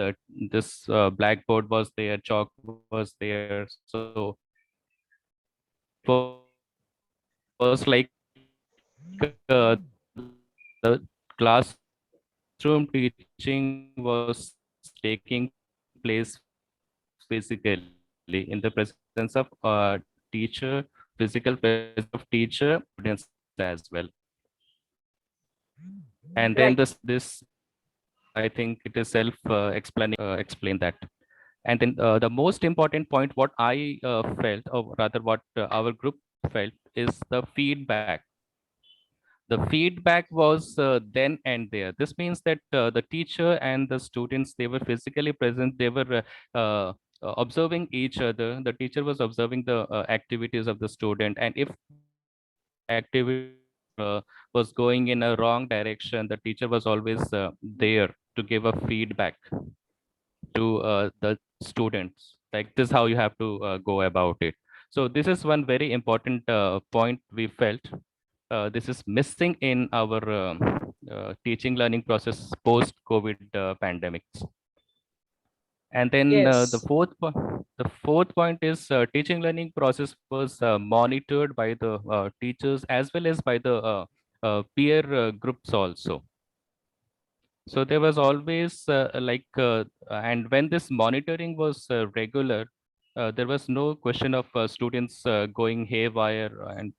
this blackboard was there, chalk was there. So was like the classroom teaching was taking place physically in the presence of teacher, physical presence of teacher, students as well. And then this I think it is self explain that. And then the most important point, what I felt, or rather what our group felt, is the feedback. The feedback was then and there. This means that the teacher and the students, they were physically present. They were observing each other. The teacher was observing the activities of the student. And if activity was going in a wrong direction, the teacher was always there to give a feedback to the students, like this is how you have to go about it. So this is one very important point we felt this is missing in our teaching learning process post COVID pandemics. And then the fourth point is teaching learning process was monitored by the teachers as well as by the peer groups also. So there was always and when this monitoring was regular, there was no question of students going haywire and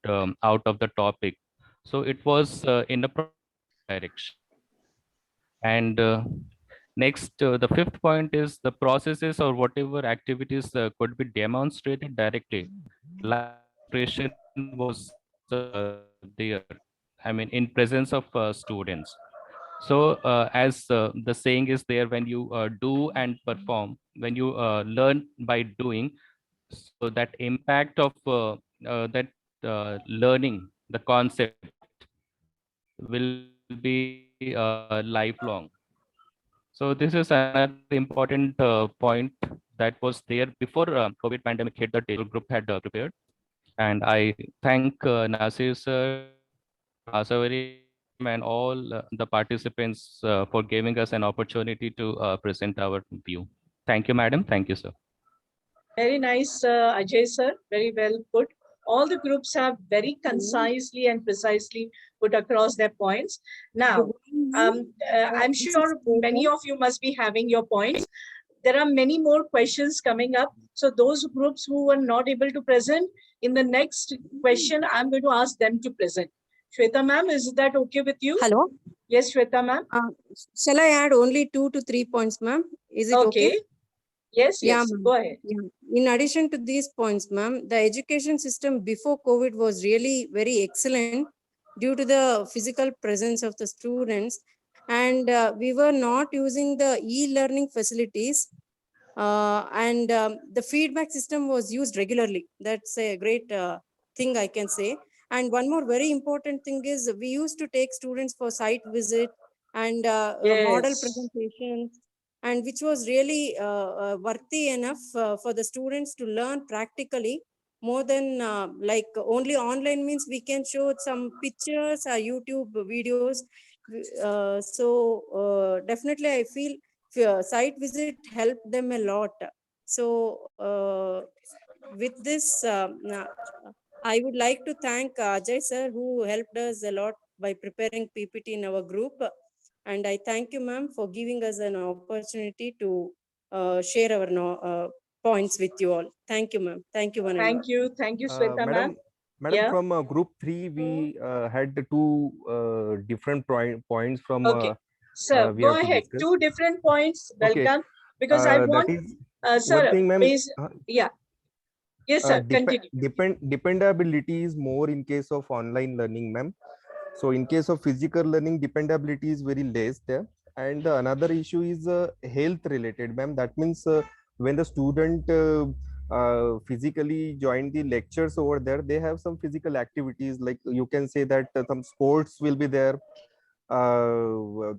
out of the topic. So it was in a direction. And next, the fifth point is the processes or whatever activities could be demonstrated directly. Collaboration was there, I mean, in presence of students. So as the saying is there, when you do and perform, when you learn by doing, so that impact of that learning, the concept will be lifelong. So this is another important point that was there before COVID pandemic hit, the table group had prepared. And I thank Nasir sir, Asawari, and all the participants for giving us an opportunity to present our view. Thank you, madam. Thank you, sir. Very nice, Ajay sir. Very well put. All the groups have very concisely and precisely put across their points. Now, I'm sure many of you must be having your points. There are many more questions coming up. So those groups who were not able to present, in the next question, I'm going to ask them to present. Shweta ma'am, is that okay with you? Hello. Yes, Shweta ma'am. Shall I add only 2 to 3 points, ma'am? Is it okay? Yes, Yeah, yes, ma'am. go ahead. Yeah. In addition to these points, ma'am, the education system before COVID was really very excellent due to the physical presence of the students. And we were not using the e-learning facilities. The feedback system was used regularly. That's a great thing I can say. And one more very important thing is we used to take students for site visit and model Yes. presentations, and which was really worthy enough for the students to learn practically more than like only online means we can show some pictures or YouTube videos. Definitely I feel site visit helped them a lot. So with this, I would like to thank Ajay sir, who helped us a lot by preparing PPT in our group. And I thank you, ma'am, for giving us an opportunity to share our points with you all. Thank you, ma'am. Thank you, one and all. Thank you, Shweta ma'am. Madam, Yeah. from group 3, we had the two different points from Okay. Sir, we go have to ahead. discuss. 2 different points. Okay. Welcome. Because I That want, is sir, one thing, ma'am. yeah. Yes, sir. Continue. Dependability is more in case of online learning, ma'am. So in case of physical learning, dependability is very less there. And another issue is health related, ma'am. That means when the student physically join the lectures over there, they have some physical activities, like you can say that some sports will be there,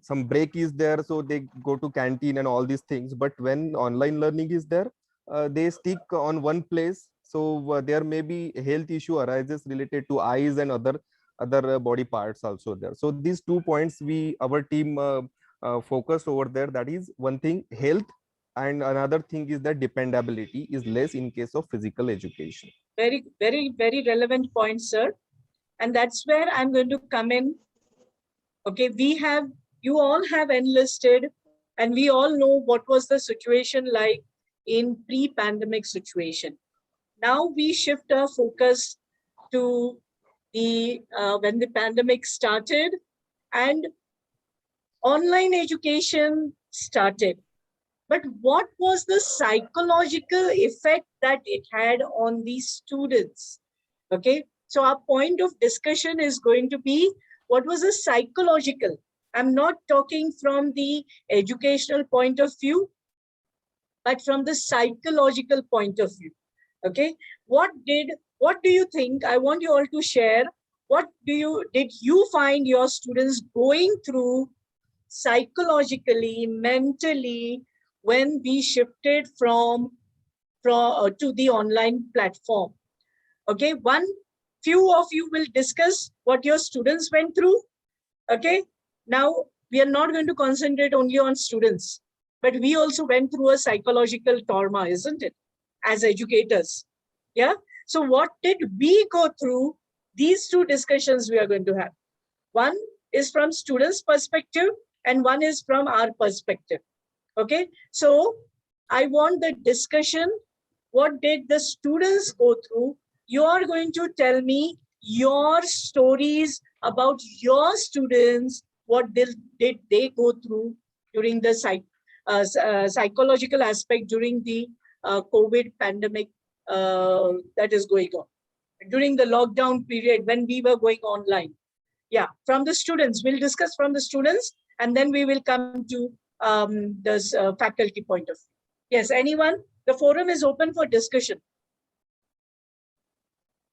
some break is there, so they go to canteen and all these things. But when online learning is there, they stick on one place, so there may be health issue arises related to eyes and other body parts also there. So these 2 points our team focused over there. That is one thing, health, and another thing is that dependability is less in case of physical education. Very, very, very relevant point, sir. And that's where I'm going to come in. Okay, you all have enlisted, and we all know what was the situation like in pre-pandemic situation. Now we shift our focus to when the pandemic started and online education started. But what was the psychological effect that it had on the students? Okay, so our point of discussion is going to be what was the psychological. I'm not talking from the educational point of view, but from the psychological point of view. Okay, what do you think? I want you all to share. What did you find your students going through psychologically, mentally, when we shifted from to the online platform? Okay, few of you will discuss what your students went through. Okay, now we are not going to concentrate only on students, but we also went through a psychological trauma, isn't it, as educators? Yeah. So what did we go through? These 2 discussions we are going to have. One is from students' perspective and one is from our perspective. Okay. So I want the discussion. What did the students go through? You are going to tell me your stories about your students. What did they go through during the psychological aspect during the COVID pandemic that is going on, during the lockdown period when we were going online? Yeah, from the students. We'll discuss from the students, and then we will come to the faculty point of view. Yes, anyone? The forum is open for discussion.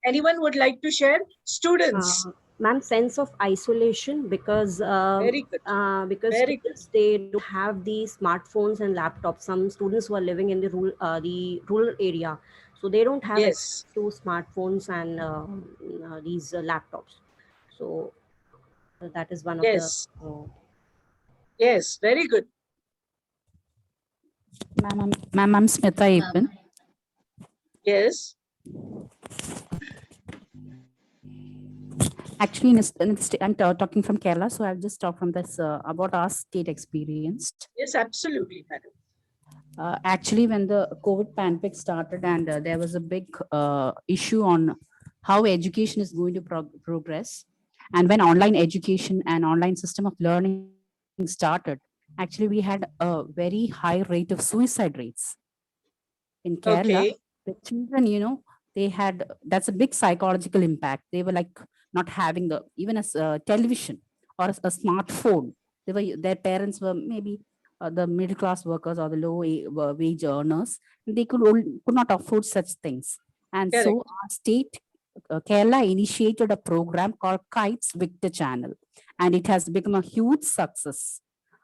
Anyone would like to share? Students. Ma'am, sense of isolation because Very good. Because Very students, they don't have the smartphones and laptops. Some students who are living in the rural area, so they don't have access to smartphones and these laptops. So that is one of the. Yes, very good. Ma'am, I'm Smita Epan. Yes. Actually, I'm talking from Kerala, so I'll just talk from this about our state experience. Yes, absolutely, madam. Actually, when the COVID pandemic started and there was a big issue on how education is going to progress, and when online education and online system of learning started, actually we had a very high rate of suicide rates in Kerala. Okay. The children, they had, that's a big psychological impact. They were like not having even a television or a smartphone. Their parents were maybe the middle class workers or the low wage earners, and they could not afford such things. And Correct. so our state, Kerala, initiated a program called Kites Victor Channel, and it has become a huge success.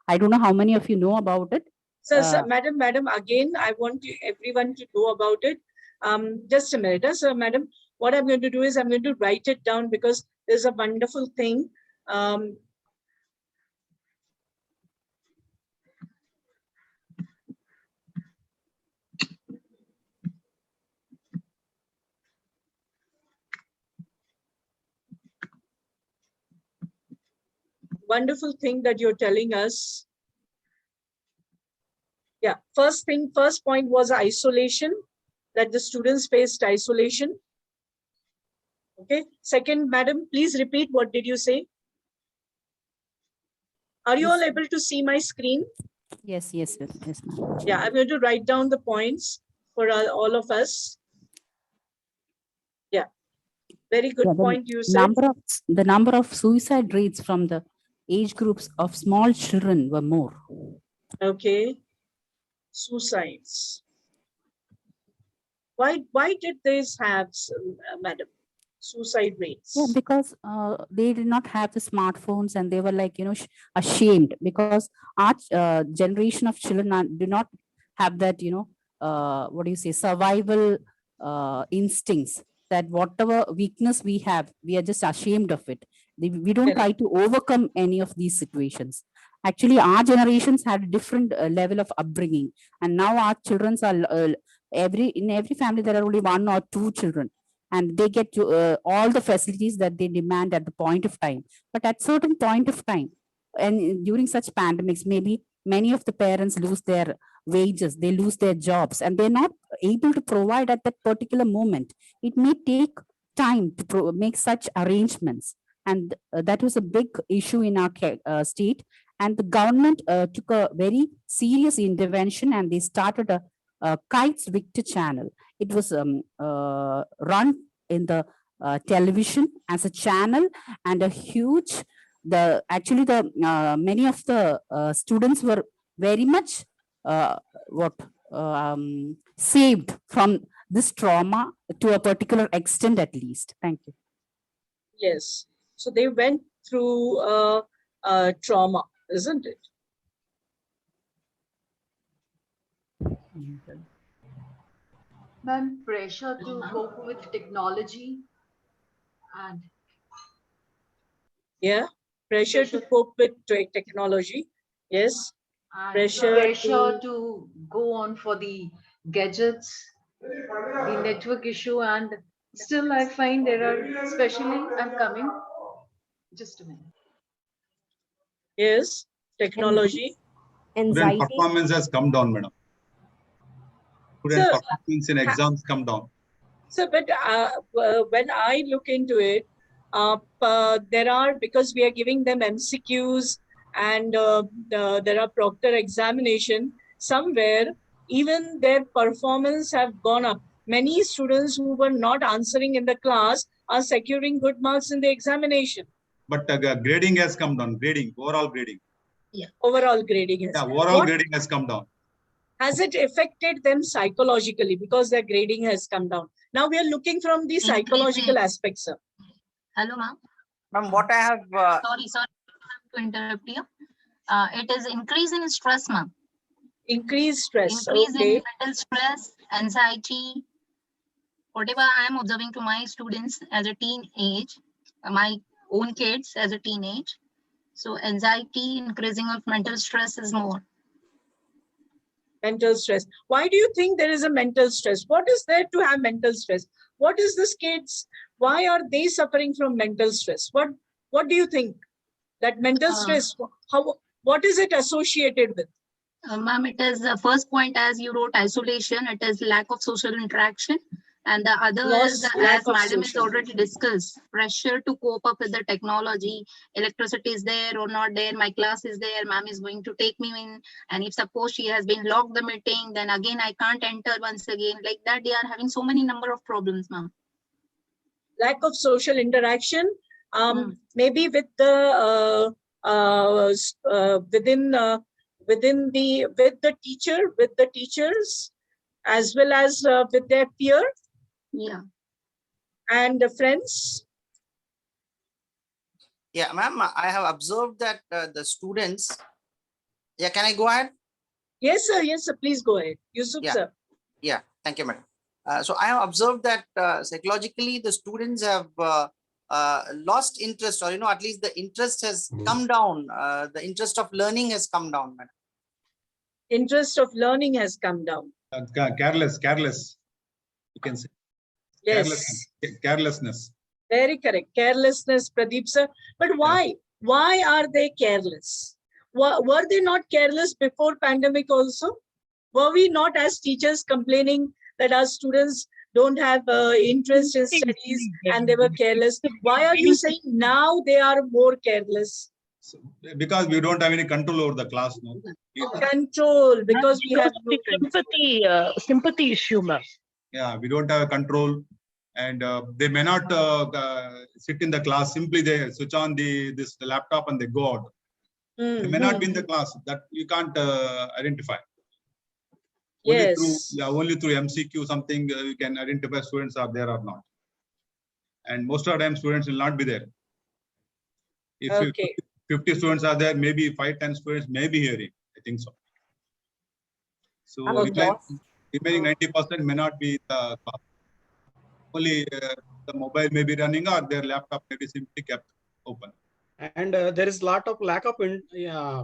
I don't know how many of you know about it. So, madam, again, I want everyone to know about it. Just a minute. So, madam, what I'm going to do is I'm going to write it down because there's a wonderful thing. Wonderful thing that you're telling us. Yeah, first point was isolation, that the students faced isolation. Okay. Second, madam, please repeat, what did you say? Are you all able to see my screen? Yes, ma'am. Yeah, I'm going to write down the points for all of us. Yeah, very good point you said. The number of suicide rates from the age groups of small children were more. Okay. Suicides. Why did this have, madam, suicide rates? Yeah, because they did not have the smartphones and they were like, ashamed, because our generation of children do not have that, survival instincts, that whatever weakness we have, we are just ashamed of it. We don't try to overcome any of these situations. Actually, our generations had a different level of upbringing, and now our children are in every family there are only 1 or 2 children, and they get to, all the facilities that they demand at the point of time. But at certain point of time, and during such pandemics, maybe many of the parents lose their wages, they lose their jobs, and they're not able to provide at that particular moment. It may take time to make such arrangements. And that was a big issue in our state. And the government took a very serious intervention, and they started a Kites Victor channel. It was run in the television as a channel, and a huge, many of the students were very much saved from this trauma to a particular extent, at least. Thank you. Yes. So they went through trauma, isn't it? Ma'am, pressure to cope with technology and pressure to cope with technology. Yes. Pressure to go on for the gadgets, the network issue, and still I find there are, especially, I'm coming, just a minute. Yes, technology. Anxiety. Performance has come down, madam. Student performance in exams come down. So, but when I look into it, there are, because we are giving them MCQs and there are proctor examination, somewhere even their performance have gone up. Many students who were not answering in the class are securing good marks in the examination. But grading has come down, overall grading. Yeah, overall grading has. Yeah, overall grading has come down. Has it affected them psychologically because their grading has come down? Now we are looking from the psychological aspects, sir. Hello, ma'am. Ma'am, what I have... Sorry to interrupt you. It is increase in stress, ma'am. Increased stress. Increase Okay. in mental stress, anxiety. Whatever I am observing to my students as a teenage, my own kids as a teenage. So anxiety, increasing of mental stress is more. Mental stress. Why do you think there is a mental stress? What is there to have mental stress? What is this kids why are they suffering from mental stress? What do you think? That mental stress, what is it associated with? Ma'am, it is the first point, as you wrote, isolation. It is lack of social interaction. And the other is, Lack as of madam has social already discussed, pressure to cope up with the technology. Electricity is there or not there. My class is there. Ma'am is going to take me in. And if suppose she has been locked the meeting, then again I can't enter once again. Like that, they are having so many number of problems, ma'am. Lack of social interaction, maybe with the with the teachers, as well as with their peer. Yeah. And the friends. Yeah, ma'am, I have observed that the students. Yeah, can I go ahead? Yes, sir. Yes, sir. Please go ahead. Yusuf, Yeah. sir. Yeah, thank you, madam. So I have observed that psychologically the students have lost interest, or at least the interest has come down. The interest of learning has come down, madam. Interest of learning has come down. Careless. You can say. Yes. Carelessness. Very correct. Carelessness, Pradeep sir. But why? Why are they careless? Were they not careless before pandemic also? Were we not as teachers complaining that our students don't have interest in studies and they were careless? Why are you saying now they are more careless? Because we don't have any control over the class. No? Control, because we have no sympathy issue, ma'am. Yeah, we don't have control, and they may not sit in the class. Simply they switch on the laptop and they go out. They may not be in the class. That you can't identify. Yes. Only through MCQ something you can identify students are there or not. And most of the time students will not be there. If 50 students are there, maybe 5-10 students may be hearing. I think so. So remaining 90% may not be the class. Only the mobile may be running or their laptop may be simply kept open. And there is lack of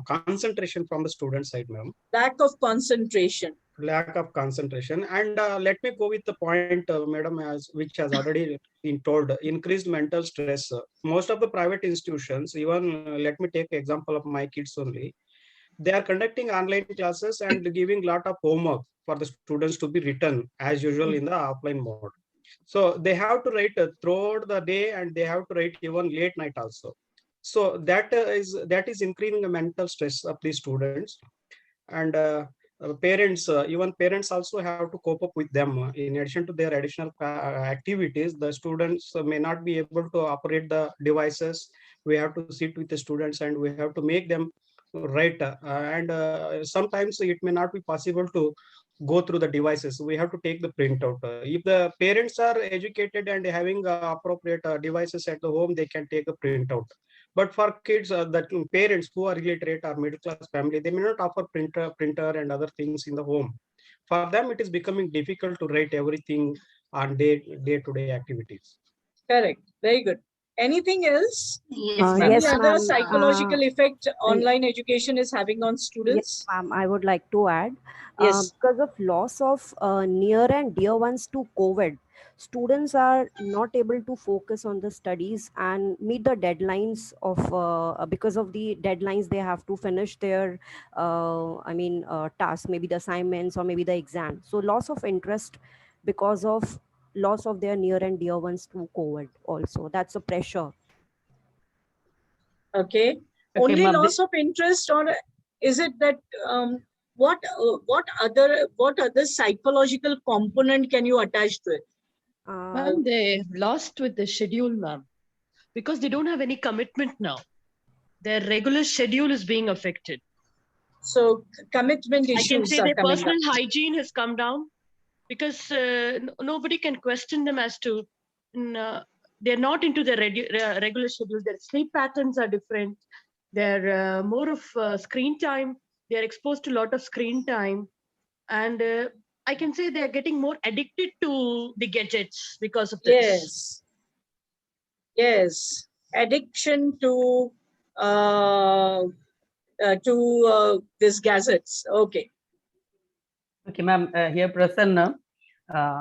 concentration from the student side, ma'am. Lack of concentration. Lack of concentration. And let me go with the point, madam, which has already been told, increased mental stress. Most of the private institutions, even let me take example of my kids only, they are conducting online classes and giving lot of homework for the students to be written as usual in the offline mode. So they have to write throughout the day, and they have to write even late night also. So that is increasing the mental stress of the students. And parents, even parents also have to cope up with them. In addition to their additional activities, the students may not be able to operate the devices. We have to sit with the students and we have to make them write. And sometimes it may not be possible to go through the devices. We have to take the printout. If the parents are educated and having appropriate devices at the home, they can take a printout. But for kids, that parents who are illiterate or middle class family, they may not offer printer and other things in the home. For them, it is becoming difficult to write everything on day-to-day activities. Correct. Very good. Anything else? Yes, Any yes, other ma'am. psychological effect online education is having on students? Yes, ma'am. I would like to add, Yes. because of loss of near and dear ones to COVID, students are not able to focus on the studies and meet the deadlines of, because of the deadlines they have to finish their, tasks, maybe the assignments or maybe the exam. So loss of interest because of loss of their near and dear ones to COVID also. That's a pressure. Okay. Only loss of interest, or is it that what other psychological component can you attach to it? Ma'am, they lost with the schedule, ma'am, because they don't have any commitment now. Their regular schedule is being affected. So commitment I can issues say are their coming personal up. hygiene has come down because nobody can question them as to they're not into their regular schedule. Their sleep patterns are different. They're more of screen time. They're exposed to a lot of screen time. And I can say they're getting more addicted to the gadgets because of this. Yes. Addiction to these gadgets. Okay. Okay, ma'am. Here, Prasanna.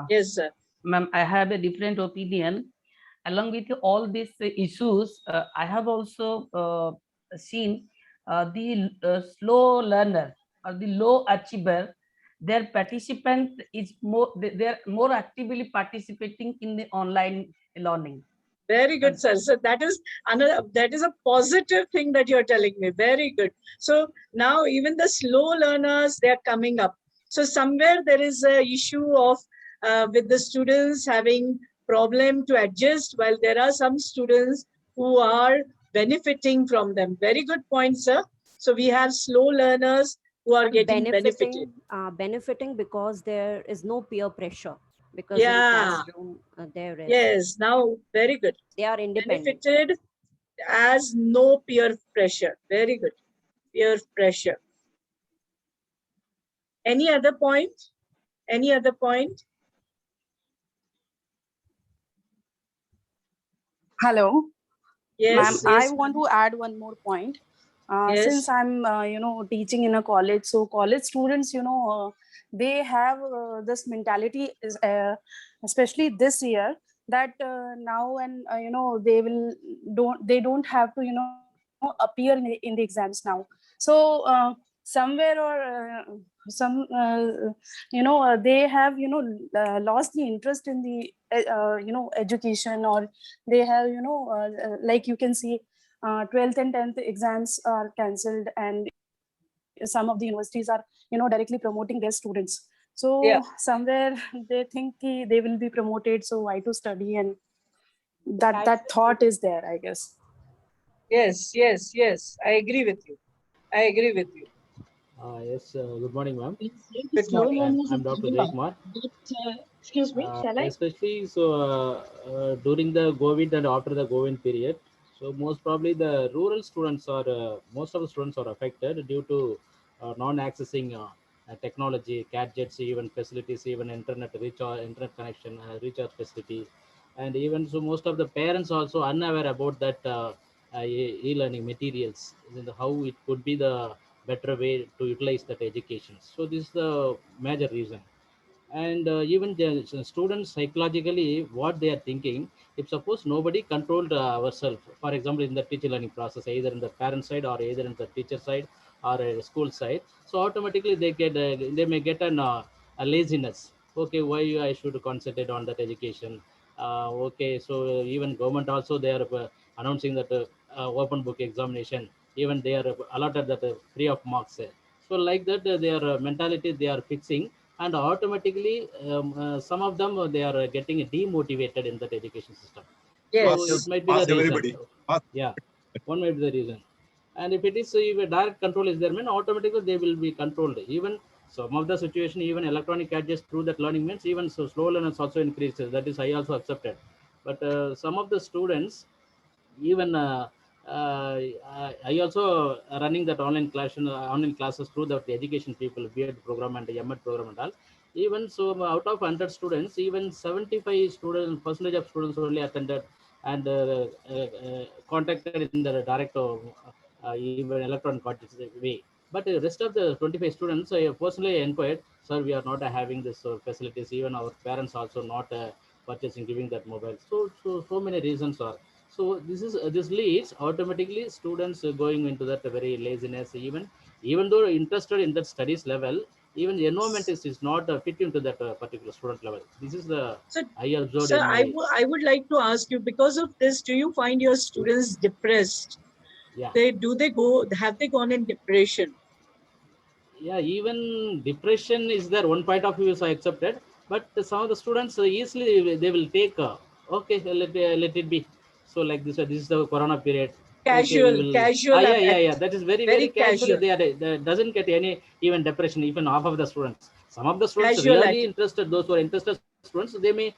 Yes, sir. Ma'am, I have a different opinion. along with all these issues, I have also seen the slow learner or the low achiever, their participant is more, they're more actively participating in the online learning. Very good, sir. So that is another, that is a positive thing that you're telling me. Very good. So now even the slow learners, they're coming up. So somewhere there is a issue of with the students having problem to adjust, while there are some students who are benefiting from them. Very good point, sir. So we have slow learners who are getting benefited. Benefiting because there is no peer pressure, because in Yeah. classroom there is. Yes, now very good. They are independent. Benefited as no peer pressure. Very good. Peer pressure. Any other point? Any other point? Hello. Yes, Ma'am, yes, I want to add one more point. Yes. Since I'm, teaching in a college, so college students, they have this mentality, is, especially this year, that now and they don't have to appear in the exams now. So somewhere or they have lost the interest in the education, or they have like you can see 12th and 10th exams are cancelled, and some of the universities are directly promoting their students. So Yeah. somewhere they think they will be promoted, so why to study, and that thought is there, I guess. Yes, yes, yes. I agree with you. I agree with you. Yes, good morning, ma'am. Good morning. I'm Dr. Jaykumar. Excuse me, shall I? Especially during the COVID and after the COVID period, so most probably the rural students are most of the students are affected due to non-accessing technology, gadgets, even facilities, even internet recharge, internet connection, recharge facility, and even so most of the parents also unaware about that e-learning materials, how it could be the better way to utilize that education. So this is the major reason. And even the students psychologically, what they are thinking, if suppose nobody controlled ourselves, for example in the teacher learning process, either in the parent side or either in the teacher side or school side, so automatically they get they may get a laziness. Okay, why I should concentrate on that education? Okay, so even government also, they are announcing that open book examination, even they are allotted that free of marks. So like that their mentality they are fixing, and automatically some of them they are getting demotivated in that education system. Yes. So it might be Ask the reason. everybody. Yeah, one might be the reason. And if it is if a direct control is there, then automatically they will be controlled. Even some of the situation, even electronic gadgets through that learning means, even so slow learners also increases. That is I also accepted. But some of the students, even I also running that online class, online classes through the education people, B.Ed program and M.Ed program and all. Even so, out of 100 students, even 75 percentage of students only attended and contacted in the direct even electronic way. But the rest of the 25 students, I personally inquired, sir, we are not having this facilities. Even our parents also not purchasing, giving that mobile. So many reasons are. So this leads automatically students going into that very laziness. Even though interested in that studies level, even the environment is not fit into that particular student level. This is the I observed Sir, in my. I would like to ask you, because of this, do you find your students depressed? Yeah. Have they gone in depression? Yeah, even depression is there. One point of view is I accepted, but some of the students easily they will take okay, let it be. So like this is the corona period. Okay, we will, casual. yeah, that is very casually casual. they doesn't get any even depression, even half of the students. Some of the students Casual really attitude. interested, those who are interested students, they may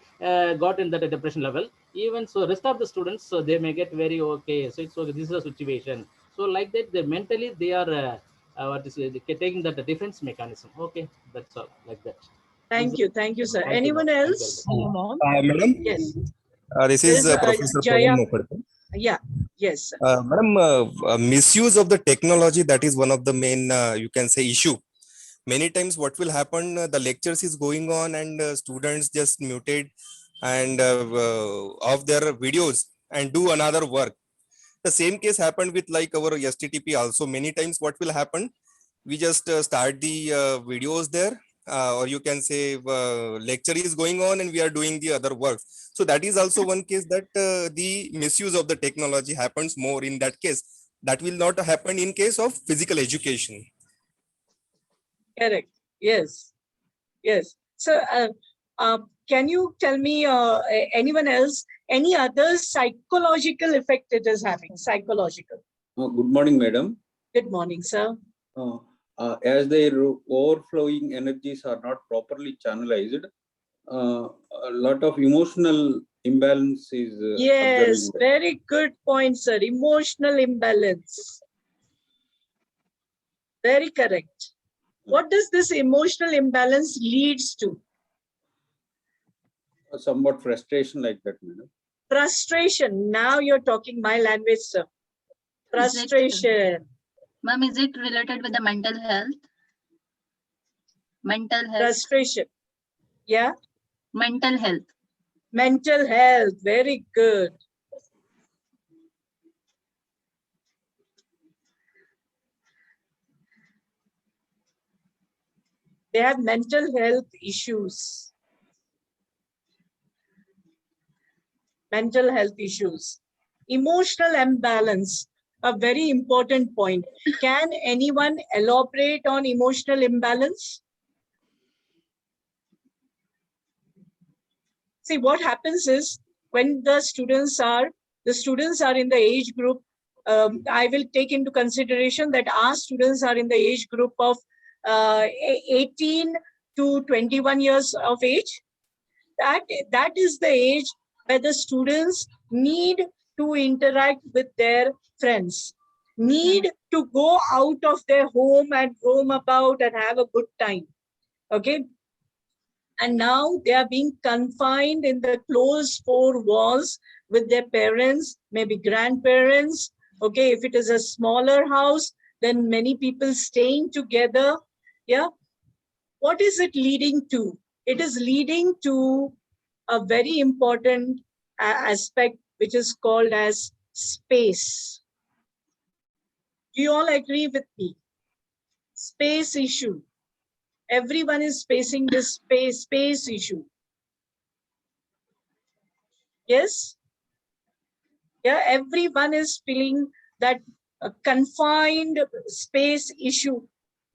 got in that depression level. Even so rest of the students, so they may get very okay, so this is a situation. So like that they mentally they are what is it, taking that defense mechanism. Okay, that's all, like that. Thank you, sir. Thank you, Anyone ma'am. else? Madam, Yes. this There is Professor Jaya. Pawan Mukherjee. Yeah, yes. Madam, misuse of the technology, that is one of the main, you can say, issue. Many times what will happen, the lectures is going on and students just muted and of their videos and do another work. The same case happened with like our STTP also. Many times what will happen, we just start the videos there, or you can say lecture is going on and we are doing the other work. So that is also one case that the misuse of the technology happens more in that case. That will not happen in case of physical education. Correct. Yes. Yes. So can you tell me anyone else, any other psychological effect it is having? Psychological. Good morning, madam. Good morning, sir. As their overflowing energies are not properly channelized, a lot of emotional imbalance is yes, observing. very good point, sir. Emotional imbalance. Very correct. What does this emotional imbalance leads to? Somewhat frustration like that, madam. Frustration. Now you're talking my language, sir. Frustration. Ma'am, is it related with the mental health? Mental health. Frustration. Yeah. Mental health. Mental health. Very good. They have mental health issues. Mental health issues. Emotional imbalance, a very important point. Can anyone elaborate on emotional imbalance? See, what happens is when the students are in the age group, I will take into consideration that our students are in the age group of 18 to 21 years of age. That is the age where the students need to interact with their friends, need to go out of their home and roam about and have a good time. Okay. And now they are being confined in the closed four walls with their parents, maybe grandparents. Okay, if it is a smaller house, then many people staying together. Yeah. What is it leading to? It is leading to a very important aspect, which is called as space. Do you all agree with me? Space issue. Everyone is facing this space issue. Yes? Yeah, everyone is feeling that confined space issue.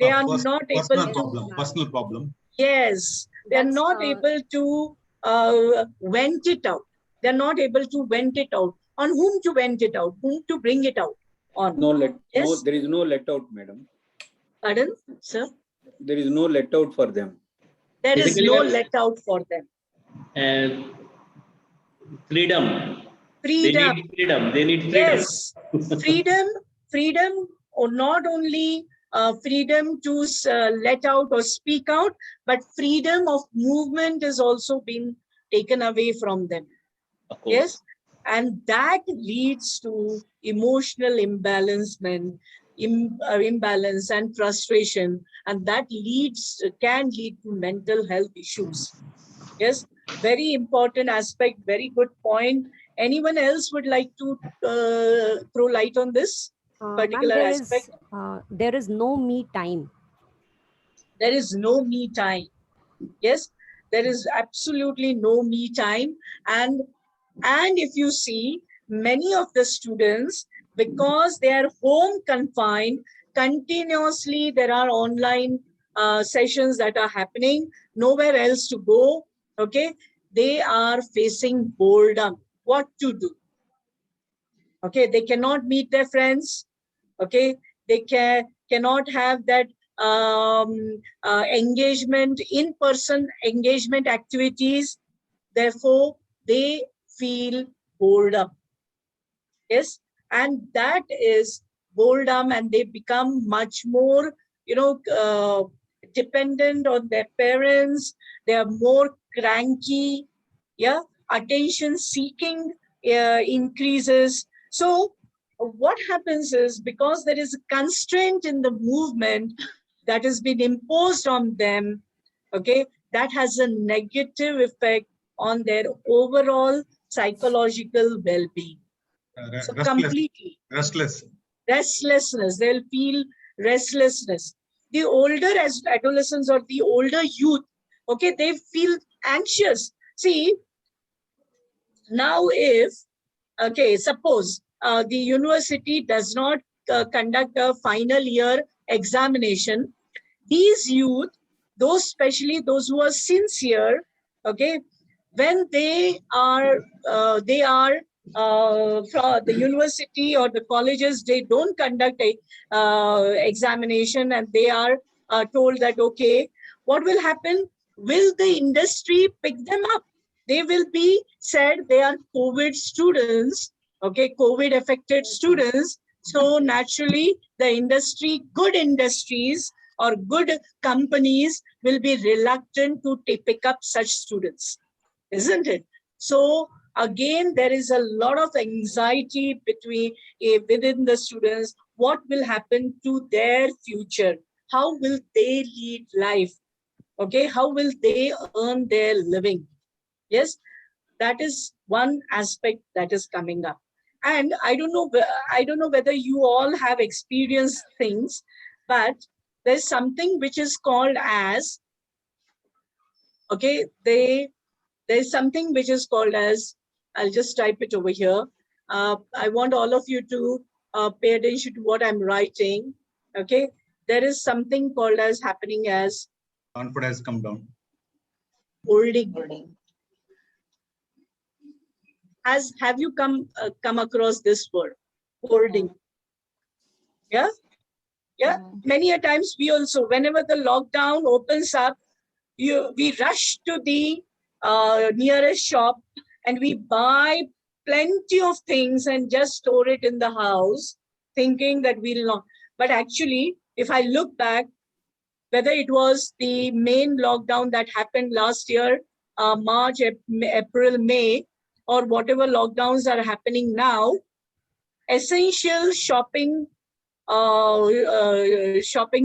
They are not able to. Personal problem. Yes, they are not able to vent it out. They're not able to vent it out. On whom to vent it out? Whom to bring it out on? No, yes? There is no let out, madam. Pardon, sir? There is no let out for them. There is no let out for them. And freedom. Freedom. They need freedom. They need freedom. Yes, freedom, or not only freedom to let out or speak out, but freedom of movement is also being taken away from them. Yes, and that leads to emotional imbalance and frustration, and that can lead to mental health issues. Yes, very important aspect, very good point. Anyone else would like to throw light on this particular aspect? There is no me time. There is no me time. Yes, there is absolutely no me time. And if you see, many of the students, because they are home confined, continuously there are online sessions that are happening, nowhere else to go. Okay, they are facing boredom. What to do? Okay, they cannot meet their friends. Okay, they cannot have that engagement, in-person engagement activities. Therefore, they feel boredom. Yes, and that is boredom, and they become much more, dependent on their parents. They are more cranky. Yeah, attention seeking increases. So what happens is, because there is a constraint in the movement that has been imposed on them, okay, that has a negative effect on their overall psychological well-being. So completely restlessness. They'll feel restlessness. The older as adolescents or the older youth, okay, they feel anxious. See, now if, okay, suppose the university does not conduct a final year examination, these youth, those especially those who are sincere, okay, when they are from the university or the colleges, they don't conduct a examination, and they are told that, okay, what will happen? Will the industry pick them up? They will be said they are COVID students, okay, COVID affected students. So naturally, the industry, good industries or good companies will be reluctant to pick up such students, isn't it? So again, there is a lot of anxiety within the students. What will happen to their future? How will they lead life? Okay, how will they earn their living? Yes, that is one aspect that is coming up. And I don't know whether you all have experienced things, but there's something which is called as, okay, there's something which is called as, I'll just type it over here. I want all of you to pay attention to what I'm writing. Okay, there is something called as happening as confidence come down. Holding. Have you come across this word, holding? Yeah. Many a times we also, whenever the lockdown opens up, we rush to the nearest shop and we buy plenty of things and just store it in the house, thinking that we'll not. But actually, if I look back, whether it was the main lockdown that happened last year, March, April, May, or whatever lockdowns are happening now, essential shopping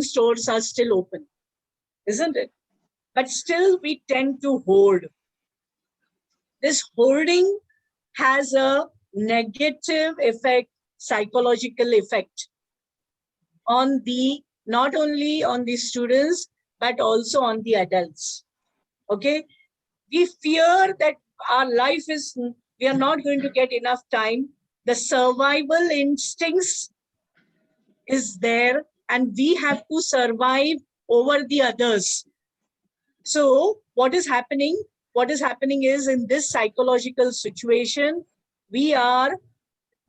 stores are still open, isn't it? But still we tend to hold. This holding has a negative effect, psychological effect on not only on the students, but also on the adults. Okay, we fear that our life we are not going to get enough time. The survival instincts is there, and we have to survive over the others. So what is happening? What is happening is, in this psychological situation, we are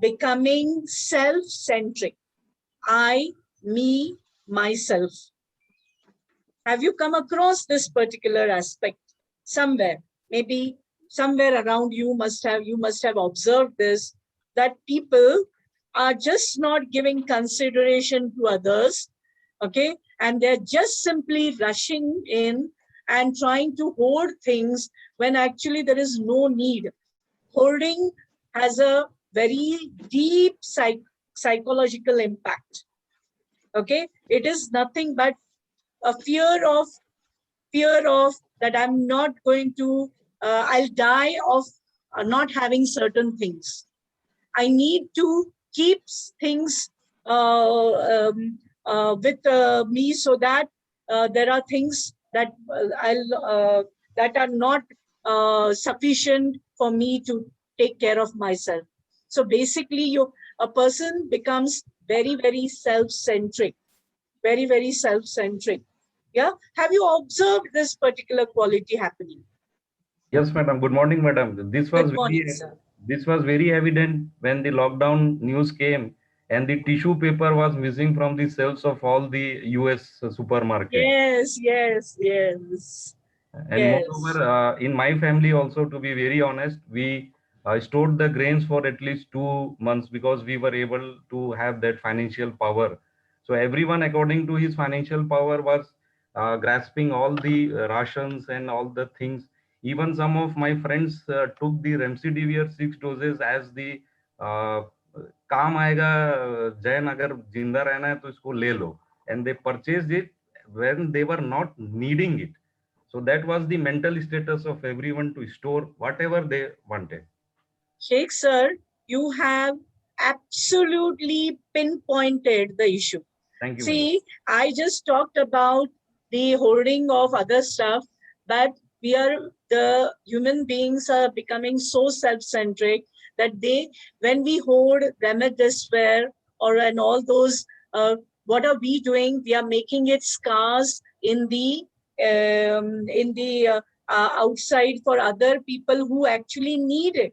becoming self-centric. I, me, myself. Have you come across this particular aspect somewhere? Maybe somewhere around you must have observed this, that people are just not giving consideration to others, okay? And they're just simply rushing in and trying to hold things when actually there is no need. Holding has a very deep psychological impact, okay? It is nothing but a fear of that I'm not going to, I'll die of not having certain things. I need to keep things with me, so that there are things that that are not sufficient for me to take care of myself. So basically, a person becomes very, very self-centric, very, very self-centric. Yeah. Have you observed this particular quality happening? Yes, madam. Good morning, madam. This was very evident when the lockdown news came and the tissue paper was missing from the shelves of all the US supermarkets. Yes. And moreover, in my family also, to be very honest, we stored the grains for at least 2 months because we were able to have that financial power. So everyone, according to his financial power, was grasping all the rations and all the things. Even some of my friends took the remdesivir 6 doses as the काम आएगा जैन अगर जिंदा रहना है तो इसको ले लो, and they purchased it when they were not needing it. So that was the mental status of everyone to store whatever they wanted. Sheikh sir, you have absolutely pinpointed the issue. Thank you. See, I just talked about the hoarding of other stuff, but the human beings are becoming so self-centric that when we hoard remdesivir and all those, what are we doing? We are making it scarce in the outside for other people who actually need it.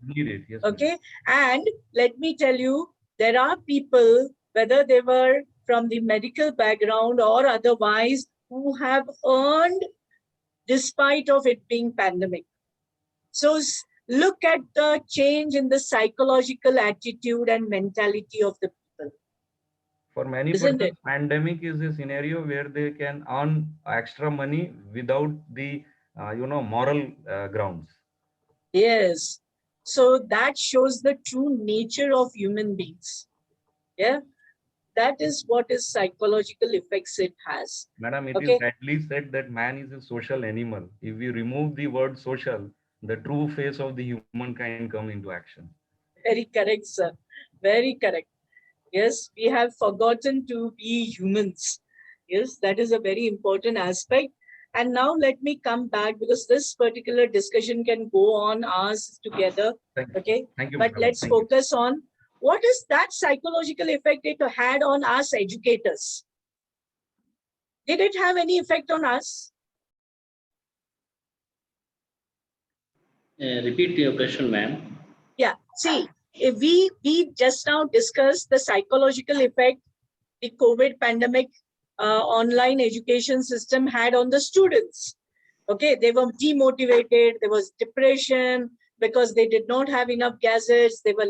Yes, okay, and let me tell you, there are people, whether they were from the medical background or otherwise, who have earned despite of it being pandemic. So look at the change in the psychological attitude and mentality of the people. For many Isn't persons, it? pandemic is a scenario where they can earn extra money without the moral grounds. Yes. So that shows the true nature of human beings. Yeah. That is what is psychological effects it has. Madam, it is rightly said that man is a social animal. If we remove the word social, the true face of the humankind come into action. Very correct, sir. Very correct. Yes, we have forgotten to be humans. Yes, that is a very important aspect. And now let me come back, because this particular discussion can go on hours together. Okay. Thank you, but let's focus on what is that psychological effect it had on us educators. Did it have any effect on us? Repeat your question, ma'am. Yeah. See, if we just now discussed the psychological effect the COVID pandemic online education system had on the students. Okay, they were demotivated, there was depression because they did not have enough gadgets, they were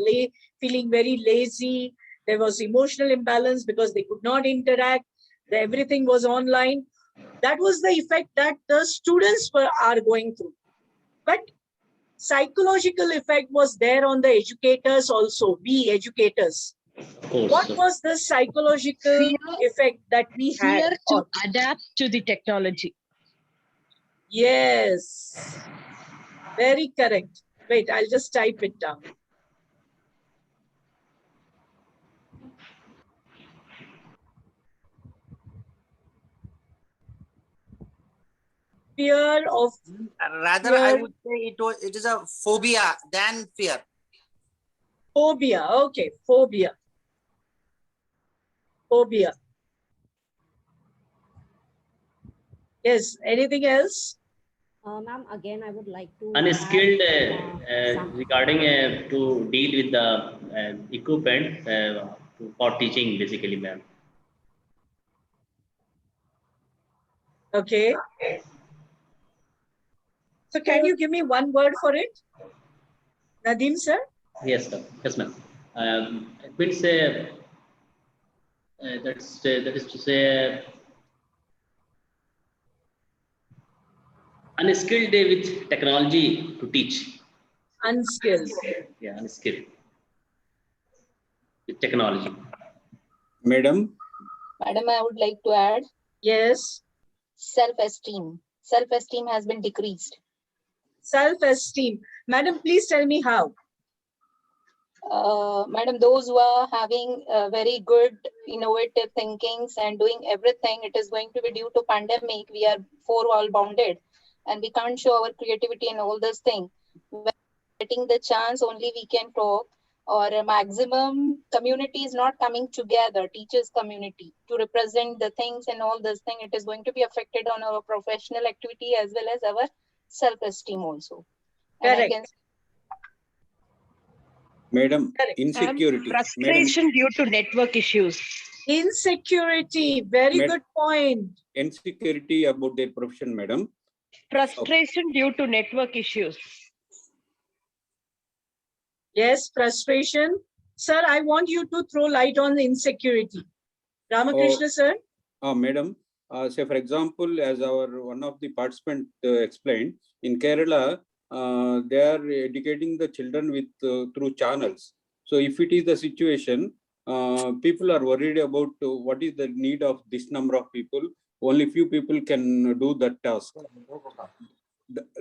feeling very lazy, there was emotional imbalance because they could not interact, everything was online. That was the effect that the students are going through. But psychological effect was there on the educators also, we educators. What was the psychological effect that we had? Fear to adapt to the technology. Yes, very correct. Wait, I'll just type it down. Fear of. Rather, I would say it is a phobia than fear. Phobia, okay, phobia. Phobia. Yes, anything else? Ma'am, again, I would like to Unskilled regarding to deal with the equipment for teaching, basically, ma'am. Okay. So can you give me one word for it? Nadeem, sir? Yes, sir. Yes, ma'am. It means that is to say unskilled with technology to teach. Unskilled. Yeah, unskilled with technology. Madam? Madam, I would like to add. Yes. Self-esteem. Self-esteem has been decreased. Self-esteem. Madam, please tell me how. Madam, those who are having very good innovative thinkings and doing everything, it is going to be due to pandemic. We are all bounded and we can't show our creativity and all this thing. When getting the chance, only we can talk, or a maximum community is not coming together, teachers community, to represent the things and all this thing. It is going to be affected on our professional activity as well as our self-esteem also. Correct. Madam, insecurity. Frustration due to network issues. Insecurity, very good point. Insecurity about their profession, madam. Frustration due to network issues. Yes, frustration. Sir, I want you to throw light on insecurity. Ramakrishna, sir? Madam, say for example, as one of the participants explained, in Kerala, they are educating the children with through channels. So if it is the situation, people are worried about what is the need of this number of people, only few people can do that task.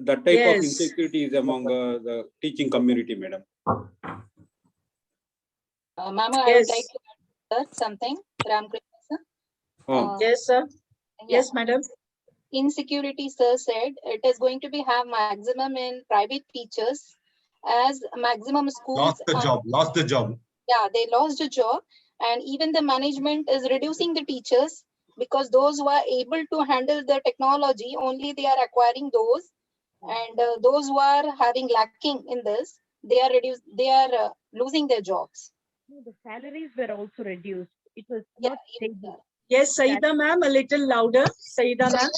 That type of insecurity is among the teaching community, madam. Ma'am, I would like to add something. Ramkrishna sir. Yes, sir. Yes, madam. Insecurity, sir said, it is going to be have maximum in private teachers, as maximum schools lost the job. Yeah, they lost a job, and even the management is reducing the teachers, because those who are able to handle the technology, only they are acquiring those, and those who are having lacking in this, they are losing their jobs. The salaries were also reduced. It was not stable. Yes, Saida ma'am, a little louder. Saida ma'am.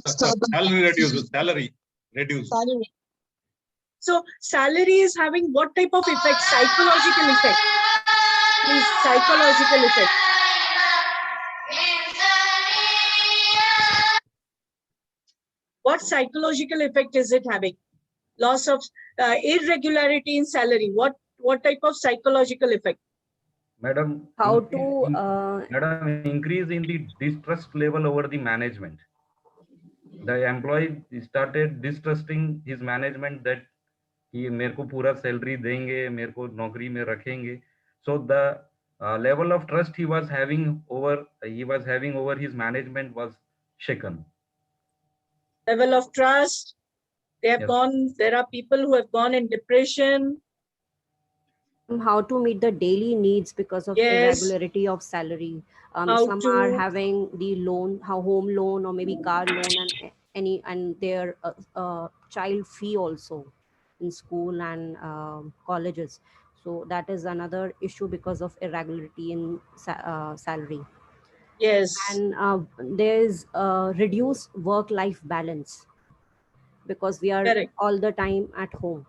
Salary reduced. Salary reduced. So salary is having what type of effect? Psychological effect. Please, psychological effect. What psychological effect is it having? Loss of irregularity in salary. What type of psychological effect? Madam, How to Madam, increase in the distrust level over the management. The employee started distrusting his management that he मेरे को पूरा salary देंगे, मेरे को नौकरी में रखेंगे. So the level of trust he was having over his management was shaken. Level of trust. They have gone. There are people who have gone in depression. How to meet the daily needs because of irregularity of salary. Some are having the loan, home loan or maybe car loan, and their child fee also in school and colleges. So that is another issue because of irregularity in salary. Yes. And there's reduced work-life balance because we are all the time at home.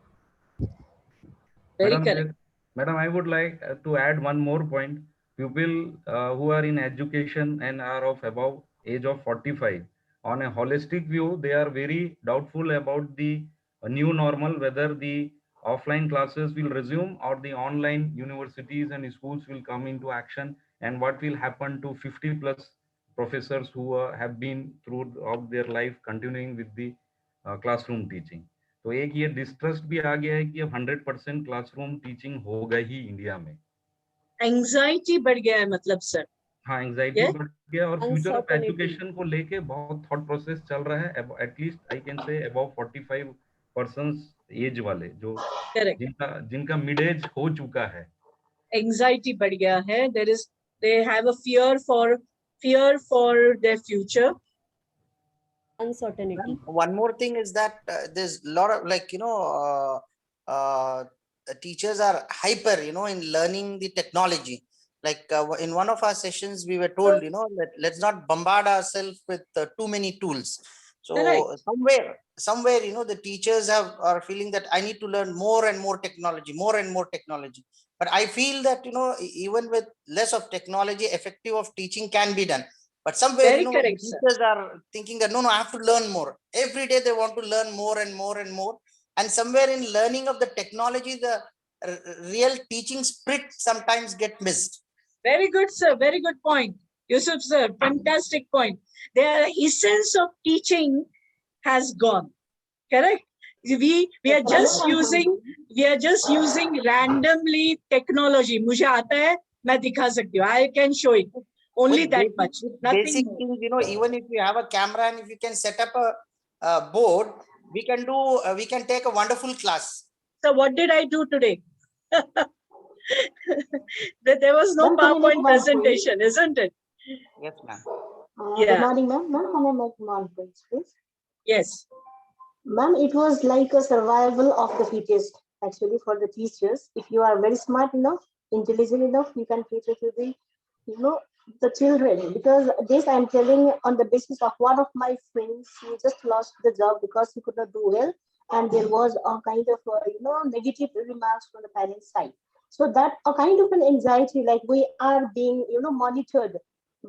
Very correct. Madam, I would like to add one more point. People who are in education and are of above age of 45, on a holistic view, they are very doubtful about the new normal, whether the offline classes will resume or the online universities and schools will come into action, and what will happen to 50 plus professors who have been throughout their life continuing with the classroom teaching. तो एक ये distrust भी आ गया है कि अब 100% classroom teaching होगा ही India में. एंजाइटी बढ़ गया है मतलब सर. हाँ, एंजाइटी बढ़ गया और फ्यूचर ऑफ एजुकेशन को लेके बहुत थॉट प्रोसेस चल रहा है. At least I can say above 45 persons age वाले जो जिनका मिड एज हो चुका है. एंजाइटी बढ़ गया है. They have a fear for their future. Uncertainty. One more thing is that there's a lot of teachers are hyper, in learning the technology. Like in one of our sessions, we were told, let's not bombard ourselves with too many tools. So somewhere, the teachers are feeling that I need to learn more and more technology. But I feel that, even with less of technology, effective of teaching can be done. But somewhere, teachers are thinking that, no, I have to learn more. Every day they want to learn more and more and more. And somewhere in learning of the technology, the real teaching spirit sometimes get missed. Very good, sir. Very good point. Yusuf, sir, fantastic point. The essence of teaching has gone. Correct? We are just using randomly technology. मुझे आता है, मैं दिखा सकती हूँ. I can show it. Only that much. Basic things, even if you have a camera and if you can set up a board, we can take a wonderful class. So what did I do today? There was no PowerPoint presentation, isn't it? Yes, ma'am. Good morning, ma'am. Ma'am, can I make one point, please? Yes. Ma'am, it was like a survival of the fittest, actually, for the teachers. If you are very smart enough, intelligent enough, you can teach it to the children. Because this I'm telling on the basis of one of my friends. He just lost the job because he could not do well, and there was a kind of negative remarks from the parents' side. So that a kind of an anxiety, like we are being monitored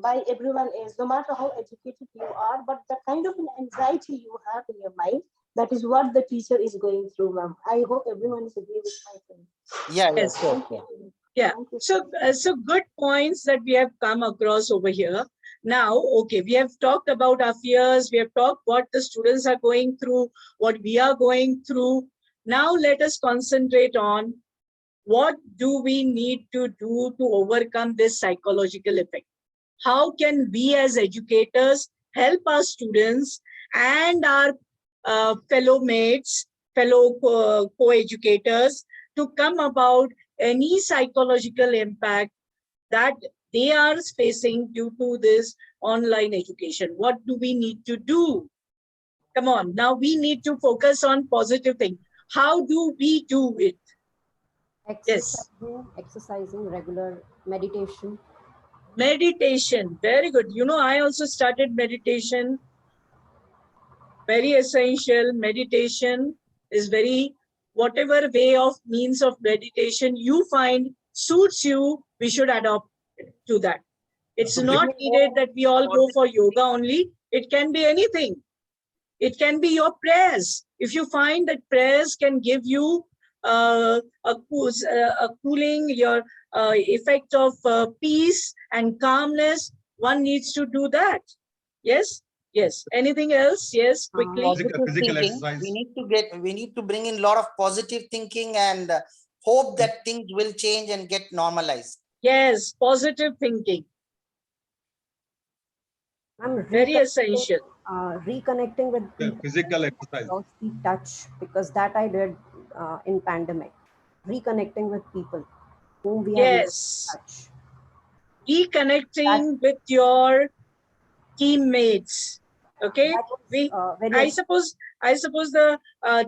by everyone else, no matter how educated you are, but the kind of an anxiety you have in your mind, that is what the teacher is going through, ma'am. I hope everyone is agree with my friend. Yes. Yeah. So good points that we have come across over here. Now, okay, we have talked about our fears. We have talked what the students are going through, what we are going through. Now let us concentrate on what do we need to do to overcome this psychological effect. How can we as educators help our students and our fellow mates, fellow co-educators to come about any psychological impact that they are facing due to this online education? What do we need to do? Come on, now we need to focus on positive things. How do we do it? Yes. Exercising, regular meditation. Meditation, very good. You know, I also started meditation. Very essential. Meditation is very, whatever way of means of meditation you find suits you, we should adopt to that. It's not needed that we all go for yoga only. It can be anything. It can be your prayers. If you find that prayers can give you a cooling, your effect of peace and calmness, one needs to do that. Yes. Yes. Anything else? Yes. Quickly. Physical exercise. We need to bring in a lot of positive thinking and hope that things will change and get normalized. Yes. Positive thinking. Very essential. Reconnecting with people. Physical exercise. Lost the touch, because that I did in pandemic. Reconnecting with people whom we have lost touch. Reconnecting with your teammates. Okay, I suppose the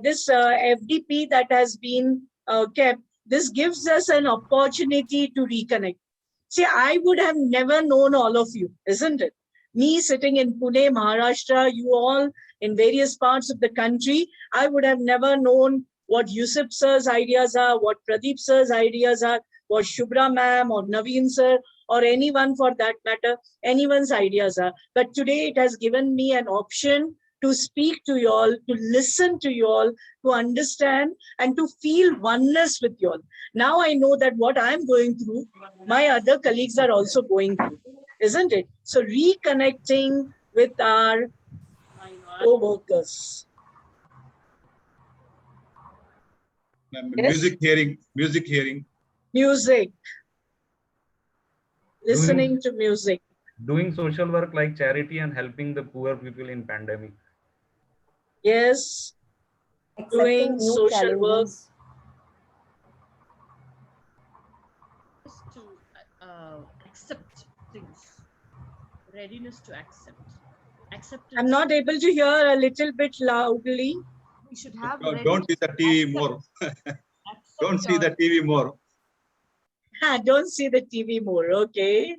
this FDP that has been kept, this gives us an opportunity to reconnect. See, I would have never known all of you, isn't it? Me sitting in Pune, Maharashtra, you all in various parts of the country, I would have never known what Yusuf sir's ideas are, what Pradeep sir's ideas are, what Shubhra ma'am or Naveen sir, or anyone for that matter, anyone's ideas are. But today it has given me an option to speak to you all, to listen to you all, to understand and to feel oneness with you all. Now I know that what I'm going through, my other colleagues are also going through, isn't it? So reconnecting with our co-workers. Music hearing. Music. Listening to music. Doing social work like charity and helping the poor people in pandemic. Yes. Doing social work. To accept things. Readiness to accept. Acceptance. I'm not able to hear, a little bit loudly. We should have. Don't see the TV more. Don't see the TV more. Don't see the TV more. Okay.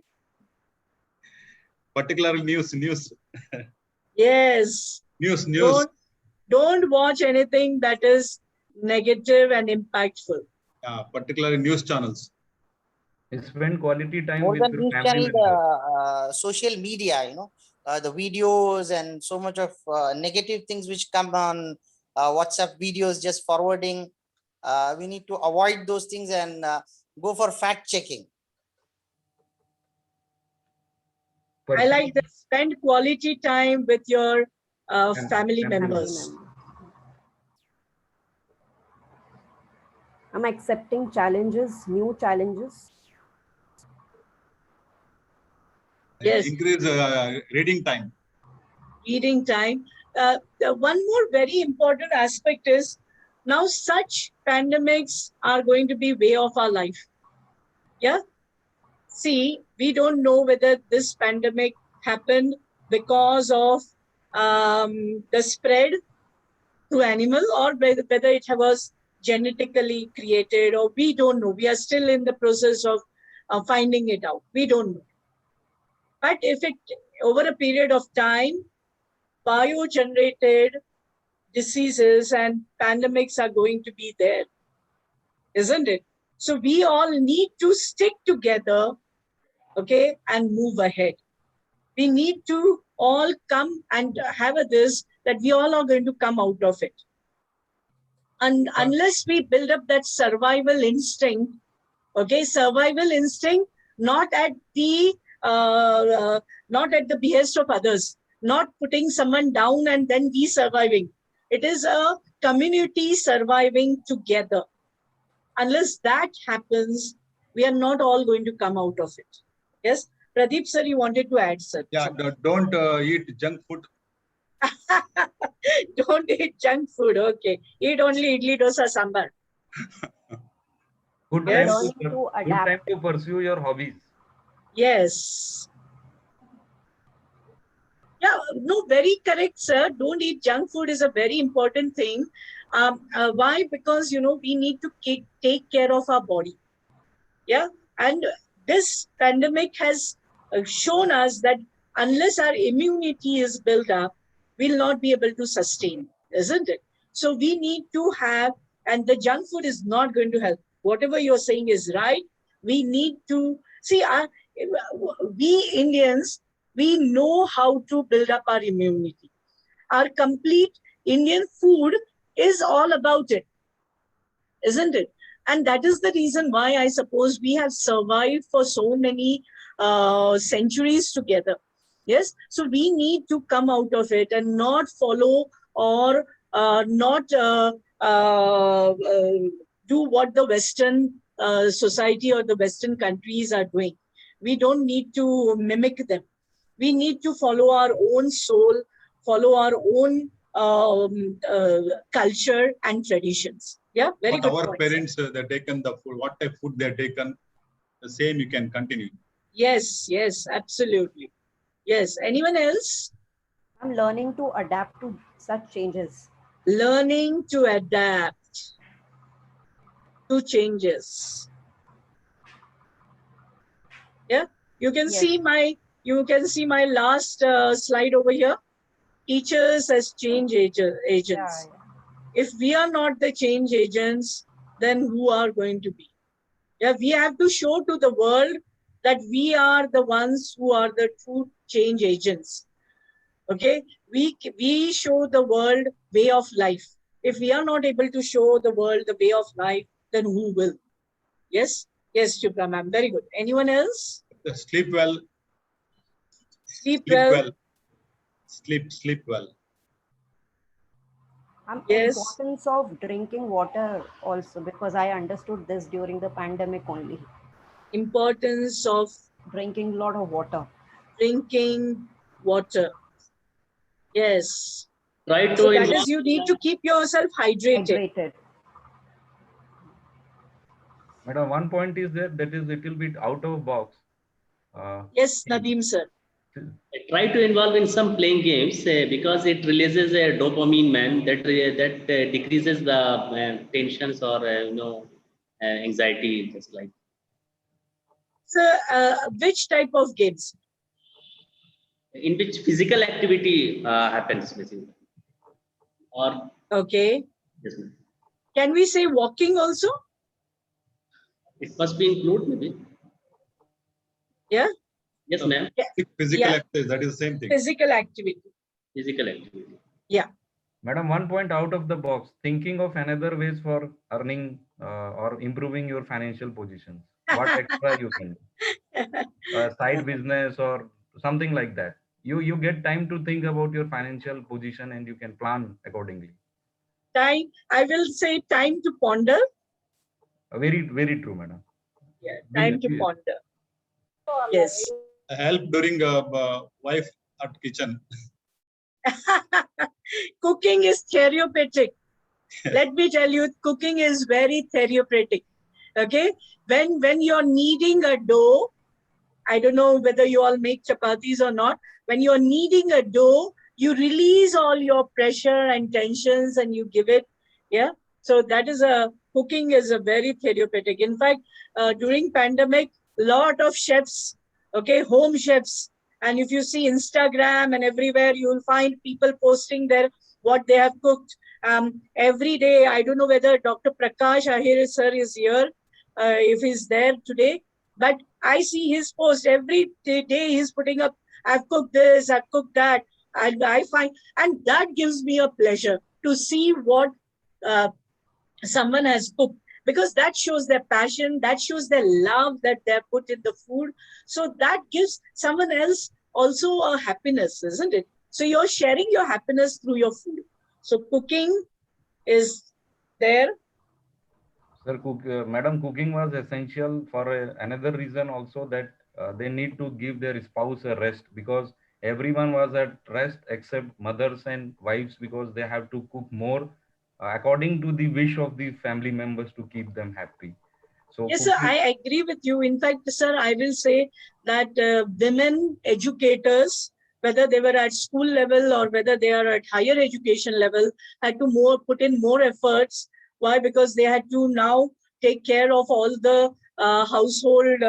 Particularly news. Yes. News. Don't watch anything that is negative and impactful. Particularly news channels. Spend quality time More with than your news family channel, social media, the videos and so much of negative things which come on WhatsApp videos, just forwarding. We need to avoid those things and go for fact checking. I like that. Spend quality time with your family members. I'm accepting challenges, new challenges. Yes. Increase reading time. Reading time. One more very important aspect is now such pandemics are going to be way of our life. Yeah. See, we don't know whether this pandemic happened because of the spread through animal or whether it was genetically created, or we don't know. We are still in the process of finding it out. We don't know. But if it, over a period of time, bio-generated diseases and pandemics are going to be there, isn't it? So we all need to stick together, okay, and move ahead. We need to all come and have this, that we all are going to come out of it. And unless we build up that survival instinct, okay, survival instinct, not at the not at the behest of others, not putting someone down and then we surviving. It is a community surviving together. Unless that happens, we are not all going to come out of it. Yes, Pradeep sir, you wanted to add, sir? Yeah, don't eat junk food. Don't eat junk food. Okay, eat only idli, dosa, sambar. Good Yes. time good time to pursue your hobbies. Yes. Yeah, no, very correct, sir. Don't eat junk food is a very important thing. Why? Because, you know, we need to take care of our body. Yeah. And this pandemic has shown us that unless our immunity is built up, we'll not be able to sustain, isn't it? So we need to have, and the junk food is not going to help. Whatever you're saying is right. We need to see, we Indians, we know how to build up our immunity. Our complete Indian food is all about it, isn't it? And that is the reason why I suppose we have survived for so many centuries together. Yes, so we need to come out of it and not follow or not do what the Western society or the Western countries are doing. We don't need to mimic them. We need to follow our own soul, follow our own culture and traditions. Yeah, very What good our point, parents, they've taken the food, what type of food they've taken, the same you can continue. Yes, yes, absolutely. Yes, anyone else? I'm learning to adapt to such changes. Learning to adapt to changes. Yeah, you can see my last slide over here. Teachers as change agents. Yeah. If we are not the change agents, then who are going to be? Yeah, we have to show to the world that we are the ones who are the true change agents. Okay, we show the world way of life. If we are not able to show the world the way of life, then who will? Yes, yes, Shubhra ma'am, very good. Anyone else? Sleep well. Sleep well. Sleep well. Importance of drinking water also, because I understood this during the pandemic only. Importance of drinking a lot of water. Drinking water. Yes. Try to So that is, you need to keep yourself hydrated. Madam, one point is that is little bit out of box. Yes, Nadeem sir. Try to involve in some playing games because it releases a dopamine, man, that decreases the tensions or anxiety, just like. So, which type of games? In which physical activity happens, basically. Or okay. Yes, ma'am. Can we say walking also? It must be included, maybe. Yeah. Yes, ma'am. Physical activity, that is the same thing. Physical activity. Physical activity. Yeah. Madam, one point out of the box, thinking of another ways for earning or improving your financial positions. What extra you can do? Side business or something like that. You get time to think about your financial position and you can plan accordingly. Time, I will say time to ponder. Very, very true, madam. Yeah, time to ponder. Yes. Help during wife at kitchen. Cooking is therapeutic. Let me tell you, cooking is very therapeutic. Okay, when you're kneading a dough, I don't know whether you all make chapatis or not. When you're kneading a dough, you release all your pressure and tensions and you give it. Yeah, so that is cooking is a very therapeutic. In fact, during pandemic, lot of chefs, okay, home chefs. And if you see Instagram and everywhere, you will find people posting their what they have cooked every day. I don't know whether Dr. Prakash Ahir sir is here, if he's there today, but I see his post every day. He's putting up, I've cooked this, I've cooked that, and I find, and that gives me a pleasure to see what someone has cooked. because that shows their passion, that shows their love that they're put in the food. So that gives someone else also a happiness, isn't it? So you're sharing your happiness through your food. So cooking is there. Sir, madam, cooking was essential for another reason also, that they need to give their spouse a rest, because everyone was at rest except mothers and wives, because they have to cook more according to the wish of the family members to keep them happy. So yes, sir, I agree with you. In fact, sir, I will say that women educators, whether they were at school level or whether they are at higher education level, had to put in more efforts. Why? Because they had to now take care of all the household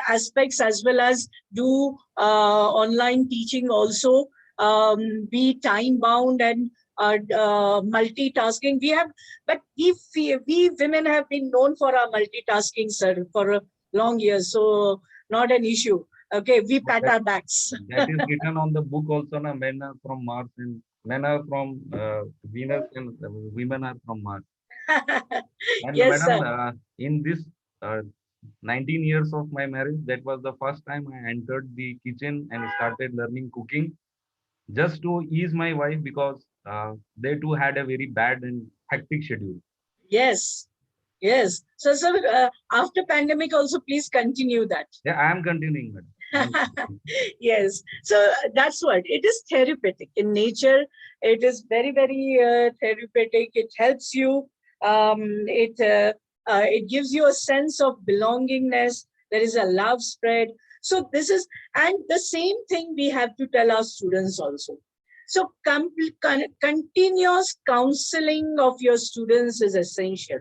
aspects, as well as do online teaching also, be time bound and multitasking. But we women have been known for our multitasking, sir, for long years. So not an issue. Okay, we pat our backs. That is written on the book also, na, men are from Mars and men are from Venus and women are from Mars. And yes, madam, in this 19 years of my marriage, that was the first time I entered the kitchen and started learning cooking, just to ease my wife, because they too had a very bad and hectic schedule. Yes, yes. So, sir, after pandemic also, please continue that. Yeah, I am continuing, madam. Yes, so that's what it is, therapeutic in nature. It is very, very therapeutic. It helps you. It gives you a sense of belongingness. There is a love spread. So this is, and the same thing we have to tell our students also. So continuous counseling of your students is essential.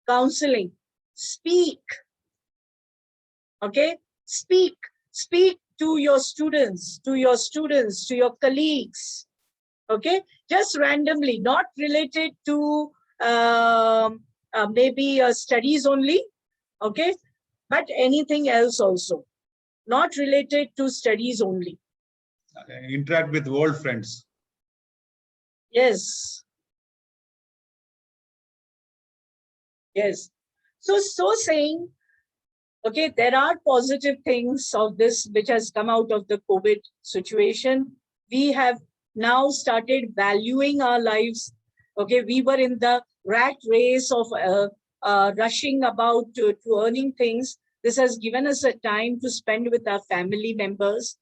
Counseling, speak. Okay, speak to your students, to your colleagues. Okay, just randomly, not related to maybe studies only. Okay, but anything else also, not related to studies only. Interact with old friends. Yes. Yes. So saying, okay, there are positive things of this which has come out of the COVID situation. We have now started valuing our lives. Okay, we were in the rat race of rushing about to earning things. This has given us a time to spend with our family members,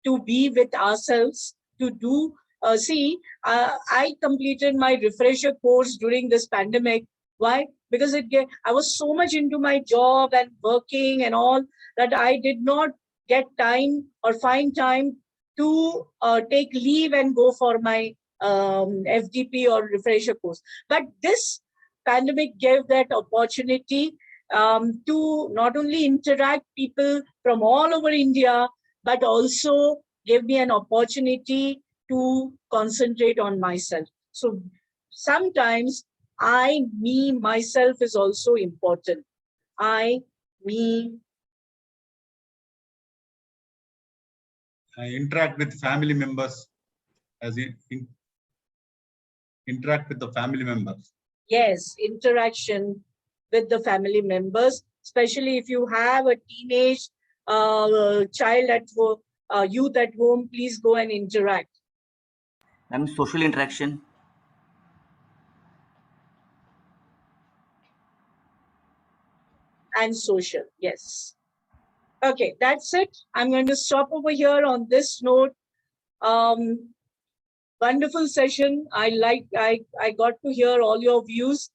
to be with ourselves, to do, I completed my refresher course during this pandemic. Why? Because I was so much into my job and working and all that I did not get time or find time to take leave and go for my FDP or refresher course. But this pandemic gave that opportunity to not only interact people from all over India, but also gave me an opportunity to concentrate on myself. So sometimes me, myself is also important. Me. Interact with family members, interact with the family members. Yes, interaction with the family members, especially if you have a teenage child at home, youth at home, please go and interact. And social interaction. And social, yes. Okay, that's it. I'm going to stop over here on this note. Wonderful session. I got to hear all your views.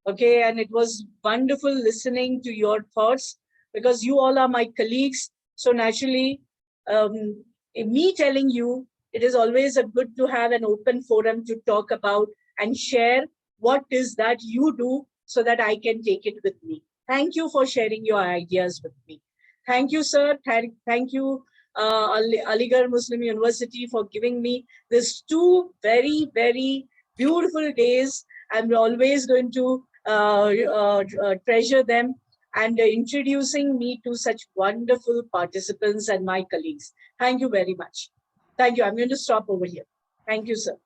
Okay, and it was wonderful listening to your thoughts, because you all are my colleagues. So naturally, in me telling you, it is always good to have an open forum to talk about and share what is that you do, so that I can take it with me. Thank you for sharing your ideas with me. Thank you, sir. Thank you, Aligarh Muslim University, for giving me these 2 very, very beautiful days. I'm always going to treasure them, and introducing me to such wonderful participants and my colleagues. Thank you very much. Thank you. I'm going to stop over here. Thank you, sir.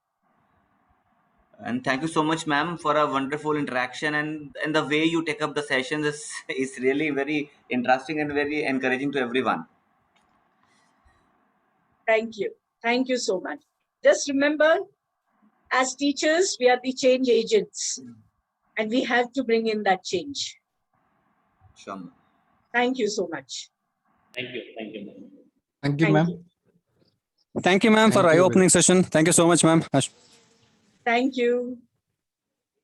And thank you so much, ma'am, for a wonderful interaction, and the way you take up the sessions is really very interesting and very encouraging to everyone. Thank you. Thank you so much. Just remember, as teachers, we are the change agents, and we have to bring in that change. Sure. Thank you so much. Thank you. Thank you. Thank you, ma'am. Thank you, ma'am, for eye-opening session. Thank you so much, ma'am. Thank you.